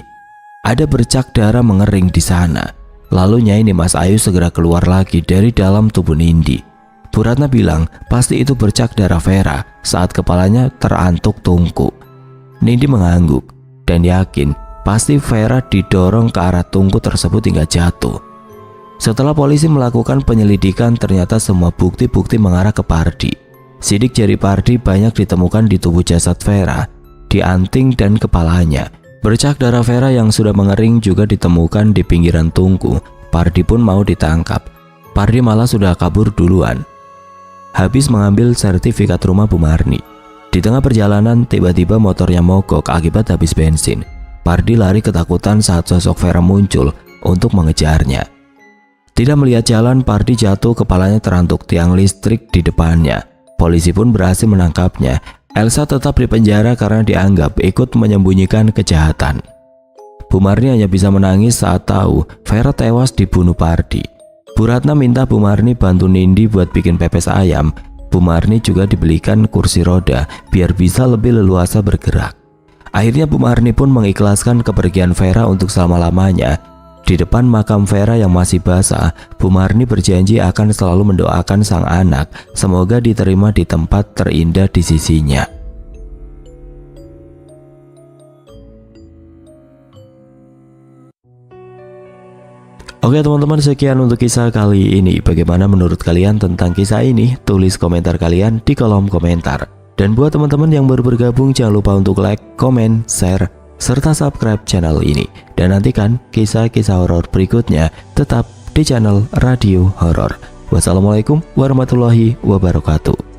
Ada bercak darah mengering di sana. Lalu Nyai Mas Ayu segera keluar lagi dari dalam tubuh Nindi. Bu Ratna bilang pasti itu bercak darah Vera saat kepalanya terantuk tungku. Nindi mengangguk dan yakin pasti Vera didorong ke arah tungku tersebut hingga jatuh. Setelah polisi melakukan penyelidikan, ternyata semua bukti-bukti mengarah ke Pardi. Sidik jari Pardi banyak ditemukan di tubuh jasad Vera, di anting dan kepalanya. Bercak darah Vera yang sudah mengering juga ditemukan di pinggiran tungku. Pardi pun mau ditangkap. Pardi malah sudah kabur duluan. Habis mengambil sertifikat rumah Bu Marni. Di tengah perjalanan tiba-tiba motornya mogok akibat habis bensin. Pardi lari ketakutan saat sosok Vera muncul untuk mengejarnya. Tidak melihat jalan, Pardi jatuh, kepalanya terantuk tiang listrik di depannya. Polisi pun berhasil menangkapnya. Elsa tetap di penjara karena dianggap ikut menyembunyikan kejahatan. Bu Marni hanya bisa menangis saat tahu Vera tewas dibunuh Pardi. Bu Ratna minta Bu Marni bantu Nindi buat bikin pepes ayam. Bu Marni juga dibelikan kursi roda biar bisa lebih leluasa bergerak. Akhirnya Bu Marni pun mengikhlaskan kepergian Vera untuk selama-lamanya. Di depan makam Vera yang masih basah, Bu Marni berjanji akan selalu mendoakan sang anak semoga diterima di tempat terindah di sisinya. Oke teman-teman, sekian untuk kisah kali ini. Bagaimana menurut kalian tentang kisah ini? Tulis komentar kalian di kolom komentar. Dan buat teman-teman yang baru bergabung, jangan lupa untuk like, komen, share, serta subscribe channel ini. Dan nantikan kisah-kisah horor berikutnya tetap di channel Radio Horor. Wassalamualaikum warahmatullahi wabarakatuh.